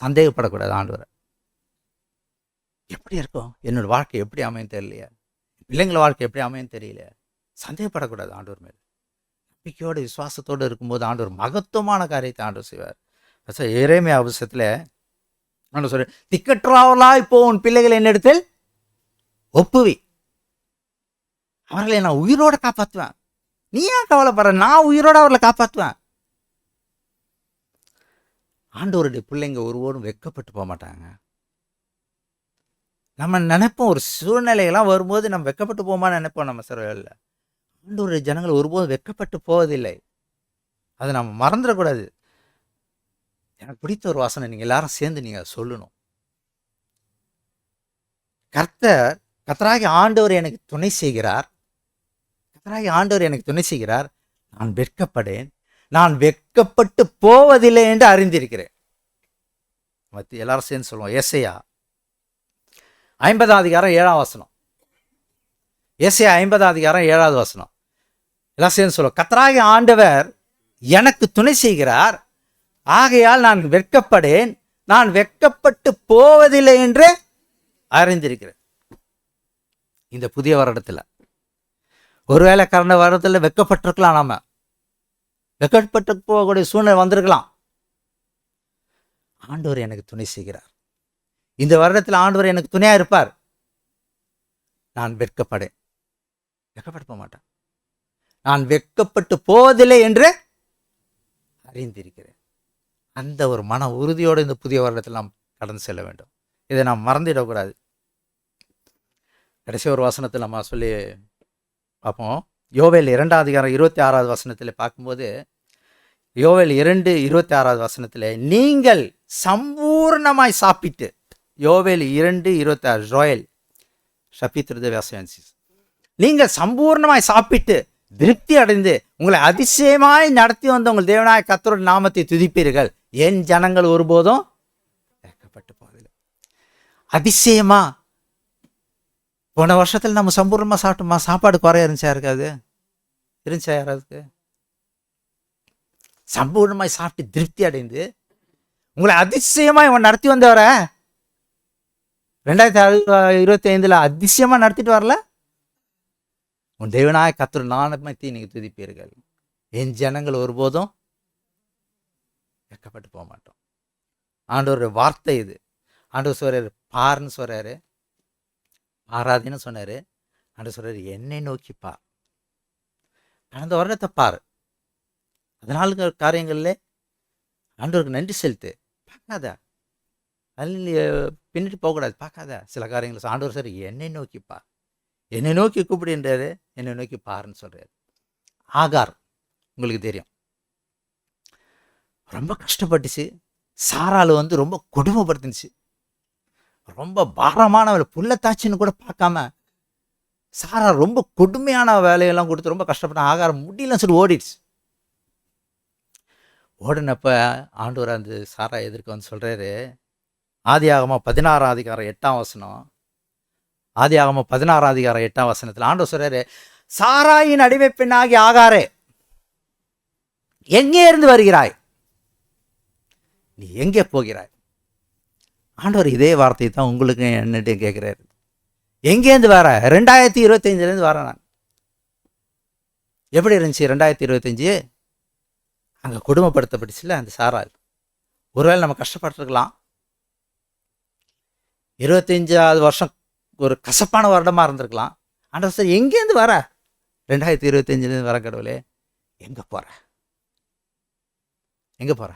சந்தேகப்படக்கூடாது ஆண்டவரை. எப்படி இருக்கும் என்னோட வாழ்க்கை, எப்படி அமையும் தெரியலையா, பிள்ளைங்கள வாழ்க்கை எப்படி அமையும் தெரியல, சந்தேகப்படக்கூடாது ஆண்டவர் மேல். நம்பிக்கையோடு விசுவாசத்தோடு இருக்கும்போது ஆண்டவர் மகத்துவமான காரியத்தை ஆண்டவர் செய்வார். எரேமியா அவசரத்தில் ஆண்டவர் சொல்ற, திக்கற்றவர்களாய் இப்போ உன் பிள்ளைகளை என்னிடத்தில் ஒப்புவி, அவர்களை நான் உயிரோட காப்பாற்றுவேன். நீ ஏன் கவலைப்படுற, நான் உயிரோட அவர்களை காப்பாற்றுவேன். ஆண்டவருடைய பிள்ளைங்க ஒருவரும் வெட்கப்பட்டு போக மாட்டாங்க. நம்ம நினைப்போம், ஒரு சூழ்நிலைகள்லாம் வரும்போது நம்ம வெட்கப்பட்டு போமான்னு நினைப்போம். நம்ம சிறையில் ஆண்டவருடைய ஜனங்கள் ஒருபோதும் வெட்கப்பட்டு போவதில்லை. அதை நம்ம மறந்துடக்கூடாது. எனக்கு பிடித்த ஒரு வாசனை, நீங்கள் எல்லாரும் சேர்ந்து நீங்கள் சொல்லணும். கர்த்தராகி ஆண்டவர் எனக்கு துணை செய்கிறார், கர்த்தராகி ஆண்டவர் எனக்கு துணை செய்கிறார், நான் வெட்கப்படேன், நான் வெட்கப்பட்டு போவதில்லை என்று அறிந்திருக்கிறேன். எல்லாரும் சேர்ந்து சொல்லுவோம். ஏசாயா 50ஆம் அதிகாரம் 7ஆம் வசனம். ஏசாயா 50ஆம் அதிகாரம் 7வது வசனம். எல்லாம் சேர்ந்து சொல்லுவோம். கர்த்தராகி ஆண்டவர் எனக்கு துணை செய்கிறார், ஆகையால் நான் வெட்கப்படேன், நான் வெட்கப்பட்டு போவதில்லை என்று அறிந்திருக்கிறேன். இந்த புதிய வருடத்தில் ஒருவேளை கடந்த வருடத்தில் வெட்கப்பட்டிருக்கலாம், நாம வெட்கப்பட்டு போகக்கூடிய சூழ்நிலை வந்திருக்கலாம். ஆண்டவர் எனக்கு துணை செய்கிறார். இந்த வருடத்தில் ஆண்டவர் எனக்கு துணையா இருப்பார். நான் வெட்கப்படேன், வெட்கப்பட்டு போக மாட்டேன், நான் வெட்கப்பட்டு போவதில்லை என்று அறிந்திருக்கிறேன். அந்த ஒரு மன உறுதியோடு இந்த புதிய வருடத்தில் நாம் கடந்து செல்ல வேண்டும். இதை நாம் மறந்துவிடக்கூடாது. கடைசி ஒரு வசனத்தில் நம்ம சொல்லி பார்ப்போம். யோவேல் 2ஆம் அதிகாரம் 26வது வசனத்தில் பார்க்கும்போது, யோவேல் 2:26வது வசனத்தில், நீங்கள் சம்பூர்ணமாய் சாப்பிட்டு, யோவேல் 2:26, ஜோயல் நீங்கள் சம்பூர்ணமாய் சாப்பிட்டு திருப்தி அடைந்து உங்களை அதிசயமாய் நடத்தி வந்த உங்கள் தேவனாய கர்த்தருடைய நாமத்தை துதிப்பீர்கள், என் ஜனங்கள் ஒருபோதும் வெட்கப்பட்டு போவதில்லை. அதிசயமா போன வருஷத்தில் நம்ம சம்பூர்ணமாக சாப்பிட்டோமா? சாப்பாடு குறைய இருந்துச்சா? இருக்காது இருந்துச்சா? யாராவதுக்கு சம்பூர்ணமாய் சாப்பிட்டு திருப்தி அடைந்து உங்களை அதிசயமா இவன் நடத்தி வந்தவர 2025 அதிசயமா நடத்திட்டு வரல. உன் தேவனாய் கர்த்தர் நாமத்தை நீங்க துதிப்பீர்கள். என் ஜனங்கள் ஒருபோதும் வெட்கப்பட்டு போக மாட்டோம். ஆண்டவருடைய வார்த்தை இது. ஆண்டவர் சொல்றாரு, பாருன்னு சொல்றாரு, பாராதேன்னு சொன்னாரு. ஆண்டவர் சொல்றாரு, என்னை நோக்கி பார், கடந்த வருடத்தை பாரு, அதனால காரியங்கள்ல ஆண்டவருக்கு நன்றி செலுத்து. பார்க்காத, அதில் பின்னிட்டு போகக்கூடாது, பார்க்காத சில காரியங்கள். ஆண்டவர் சார் என்னை நோக்கி பார், என்னை நோக்கி கூப்பிடுன்றாரு, என்னை நோக்கி பாருன்னு சொல்றாரு. ஆகார் உங்களுக்கு தெரியும், ரொம்ப கஷ்டப்பட்டுச்சு. சாராள் ரொம்ப கொடுமைப்படுத்துச்சு. ரொம்ப பாரமான புள்ளத்தாச்சின்னு கூட பார்க்காம சாரா ரொம்ப கொடுமையான வேலையெல்லாம் கொடுத்து ரொம்ப கஷ்டப்பட்ட. ஆகாரம் முடியலன்னு சொல்லி ஓடிடுச்சு. ஓடினப்ப ஆண்டவர் அந்த சாரா எதிர்க்க சொல்றாரு, ஆதியாகமம் 16:8 ஆதியாகமம் 16:8 ஆண்டவர் சொல்றாரு, சாராயின் அடிமை பெண்ணாகி ஆகாரே, எங்கே இருந்து வருகிறாய்? நீ எங்கே போகிறாய்? ஆண்டவர் இதே வார்த்தையை தான் உங்களுக்கு என்னட்டு கேட்குறாரு. எங்கேருந்து வர? 2025 வரேன் நான். எப்படி இருந்துச்சு 2025? அங்கே கொடுமைப்படுத்தப்பட்டுச்சுல அந்த சாராள். ஒருவேளை நம்ம கஷ்டப்பட்டுருக்கலாம். 25வது வருஷம் ஒரு கசப்பான வருடமாக இருந்திருக்கலாம். ஆண்டவர் சார் எங்கேருந்து வர? 2025 வர கடவுளே. எங்கே போகிற? எங்கே போகிற?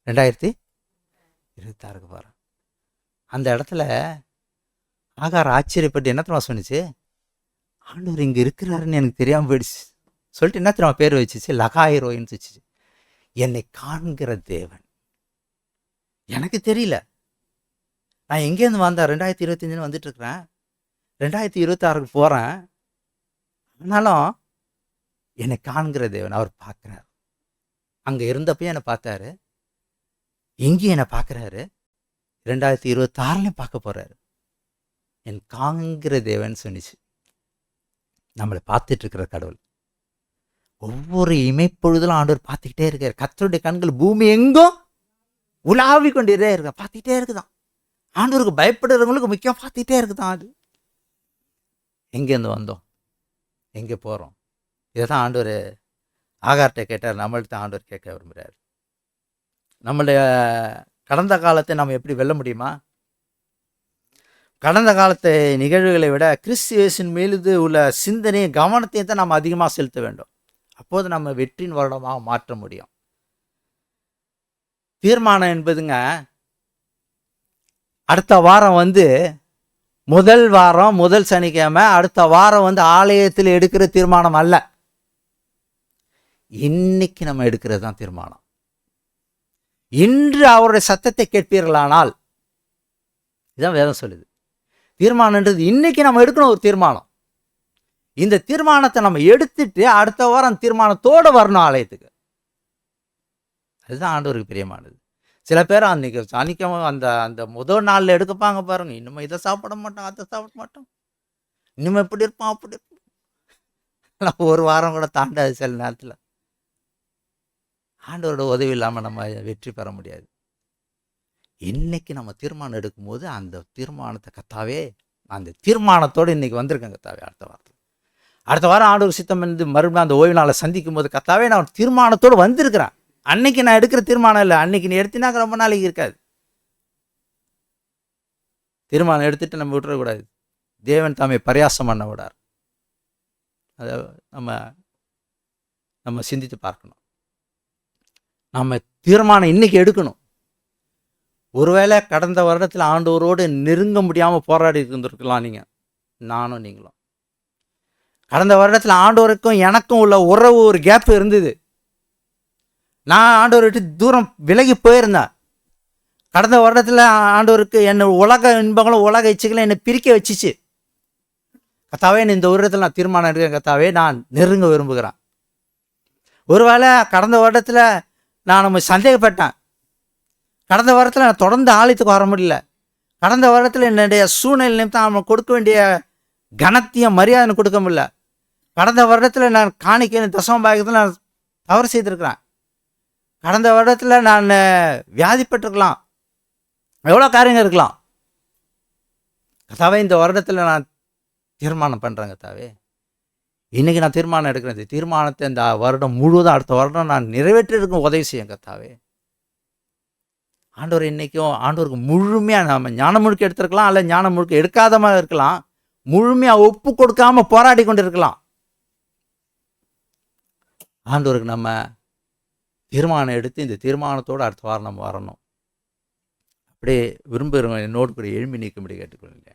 2026 போகிறேன். அந்த இடத்துல ஆகார் ஆச்சரியப்பட்டு என்ன தெரியுமா சொன்னிச்சு? ஆண்டவர் இங்கே இருக்கிறாருன்னு எனக்கு தெரியாமல் போயிடுச்சு சொல்லிட்டு என்ன தெரியுமா பேர் வச்சிச்சு? லகாயிரோயின்னு வச்சிச்சு. என்னை காண்கிற தேவன். எனக்கு தெரியல, நான் எங்கேருந்து வந்தேன்? 2025 வந்துட்டு இருக்கிறேன், 2026 போகிறேன். ஆனாலும் என்னை காண்கிற தேவன் அவர் பார்க்குறாரு. அங்கே இருந்தப்பையும் என்னை பார்த்தாரு, எங்கேயும் என்னை பார்க்குறாரு, 2026 பார்க்க போகிறாரு. என் காண்கிற தேவன் சொன்னிச்சு. நம்மளை பார்த்துட்டு இருக்கிற கடவுள் ஒவ்வொரு இமைப்பொழுதிலும் ஆண்டவர் பார்த்துக்கிட்டே இருக்கார். கர்த்தருடைய கண்கள் பூமி எங்கும் உலாவி கொண்டே இருக்க, பார்த்துக்கிட்டே இருக்குதான். ஆண்டவருக்கு பயப்படுறவங்களுக்கு முக்கியம் பார்த்துக்கிட்டே இருக்குதான். அது எங்கேருந்து வந்தோம், எங்கே போகிறோம், இதை தான் ஆண்டவர் ஆகார்கிட்ட கேட்டார். நம்மள்ட்ட ஆண்டவர் கேட்க விரும்புகிறார். நம்மளுடைய கடந்த காலத்தை நம்ம எப்படி வெல்ல முடியுமா? கடந்த காலத்தை நிகழ்வுகளை விட கிறிஸ்து இயேசுவின் மீது உள்ள சிந்தனையை கவனத்தையும் தான் நம்ம அதிகமாக செலுத்த வேண்டும். அப்போது நம்ம வெற்றியின் வருடமாக மாற்ற முடியும். தீர்மானம் என்பதுங்க, அடுத்த வாரம் முதல் வாரம் முதல் சனிக்கிழமை அடுத்த வாரம் ஆலயத்தில் எடுக்கிற தீர்மானம் அல்ல. இன்னைக்கு நம்ம எடுக்கிறது தான் தீர்மானம். இன்று அவருடைய சத்தத்தை கேட்பீர்களானால், இதான் வேதம் சொல்லுது. தீர்மானம்ன்றது இன்னைக்கு நம்ம எடுக்கணும் ஒரு தீர்மானம். இந்த தீர்மானத்தை நம்ம எடுத்துட்டு அடுத்த வாரம் தீர்மானத்தோடு வரணும் ஆலயத்துக்கு. அதுதான் ஆண்டவருக்கு பிரியமானது. சில பேர் அன்னைக்கு சனிக்கிழமை அந்த முதல் நாளில் எடுக்கப்பாங்க பாருங்க, இன்னும் இதை சாப்பிட மாட்டோம், அதை சாப்பிட மாட்டோம், இன்னும் எப்படி இருப்போம் அப்படி இருப்போம். ஒரு வாரம் கூட தாண்டாது சில நேரத்தில். ஆண்டவரோட உதவி இல்லாமல் நம்ம வெற்றி பெற முடியாது. இன்னைக்கு நம்ம தீர்மானம் எடுக்கும்போது அந்த தீர்மானத்தை கர்த்தாவே, அந்த தீர்மானத்தோடு இன்னைக்கு வந்திருக்கேன் கர்த்தாவே. அடுத்த வாரம் ஆண்டவர் சித்தம் மறுபடியும் அந்த ஓய்வு நாளை சந்திக்கும் போது கர்த்தாவே நான் தீர்மானத்தோடு வந்திருக்கிறேன். அன்னைக்கு நான் எடுக்கிற தீர்மானம் இல்லை, அன்னைக்கு நீ எடுத்தினாக்க ரொம்ப நாளைக்கு இருக்காது. தீர்மானம் எடுத்துட்டு நம்ம விட்டுறக்கூடாது. தேவன் தாமே பரியாசம் பண்ண விடார். அதை நம்ம சிந்தித்து பார்க்கணும். நம்ம தீர்மானம் இன்னைக்கு எடுக்கணும். ஒருவேளை கடந்த வருடத்தில் ஆண்டவரோடு நெருங்க முடியாமல் போராடி இருந்திருக்கலாம் நீங்கள், நானும் நீங்களும். கடந்த வருடத்தில் ஆண்டவருக்கும் எனக்கும் உள்ள உறவு ஒரு கேப் இருந்தது. நான் ஆண்டவர் விட்டு தூரம் விலகி போயிருந்தேன். கடந்த வருடத்தில் ஆண்டவருக்கு என்னை உலக இன்பங்களும் உலக இச்சைகளும் என்னை பிரிக்க வச்சிச்சு. கர்த்தாவே, இந்த வருடத்தில் நான் தீர்மானம் எடுக்கிறேன் கர்த்தாவே, நான் நெருங்க விரும்புகிறேன். ஒருவேளை கடந்த வருடத்தில் நான் நம்ம சந்தேகப்பட்டேன். கடந்த வாரத்தில் நான் தொடர்ந்து ஆலயத்துக்கு வர முடியல. கடந்த வருடத்தில் என்னுடைய சூழ்நிலை நிமித்தம் அவன் கொடுக்க வேண்டிய கனத்தையும் மரியாதை கொடுக்க முடியல. கடந்த வருடத்தில் நான் காணிக்கை தசம பாகத்தில் நான் தவறு செய்திருக்கிறேன். கடந்த வருடத்தில் நான் வியாதிப்பட்டிருக்கலாம், எவ்வளோ காரியங்கள் இருக்கலாம். கர்த்தாவே, இந்த வருடத்தில் நான் தீர்மானம் பண்ணுறேன் கர்த்தாவே, இன்றைக்கி நான் தீர்மானம் எடுக்கிறேன். இந்த தீர்மானத்தை இந்த வருடம் முழுவதும் அடுத்த வருடம் நான் நிறைவேற்றிருக்கும் உதவி செய்யும் கர்த்தாவே. ஆண்டவர் இன்றைக்கும் ஆண்டவருக்கு முழுமையாக நம்ம ஞானம் முழுக்க எடுத்துருக்கலாம், அல்ல ஞானம் முழுக்க எடுக்காத மாதிரி இருக்கலாம், முழுமையாக ஒப்பு கொடுக்காம போராடி கொண்டு இருக்கலாம். ஆண்டவருக்கு நம்ம தீர்மானம் எடுத்து இந்த தீர்மானத்தோடு அடுத்த வாரம் நம்ம வரணும். அப்படியே விரும்புகிறவங்க என்னோடு கூட எழும்பி நிற்கும்படி கேட்டுக்கொள்ளுங்க.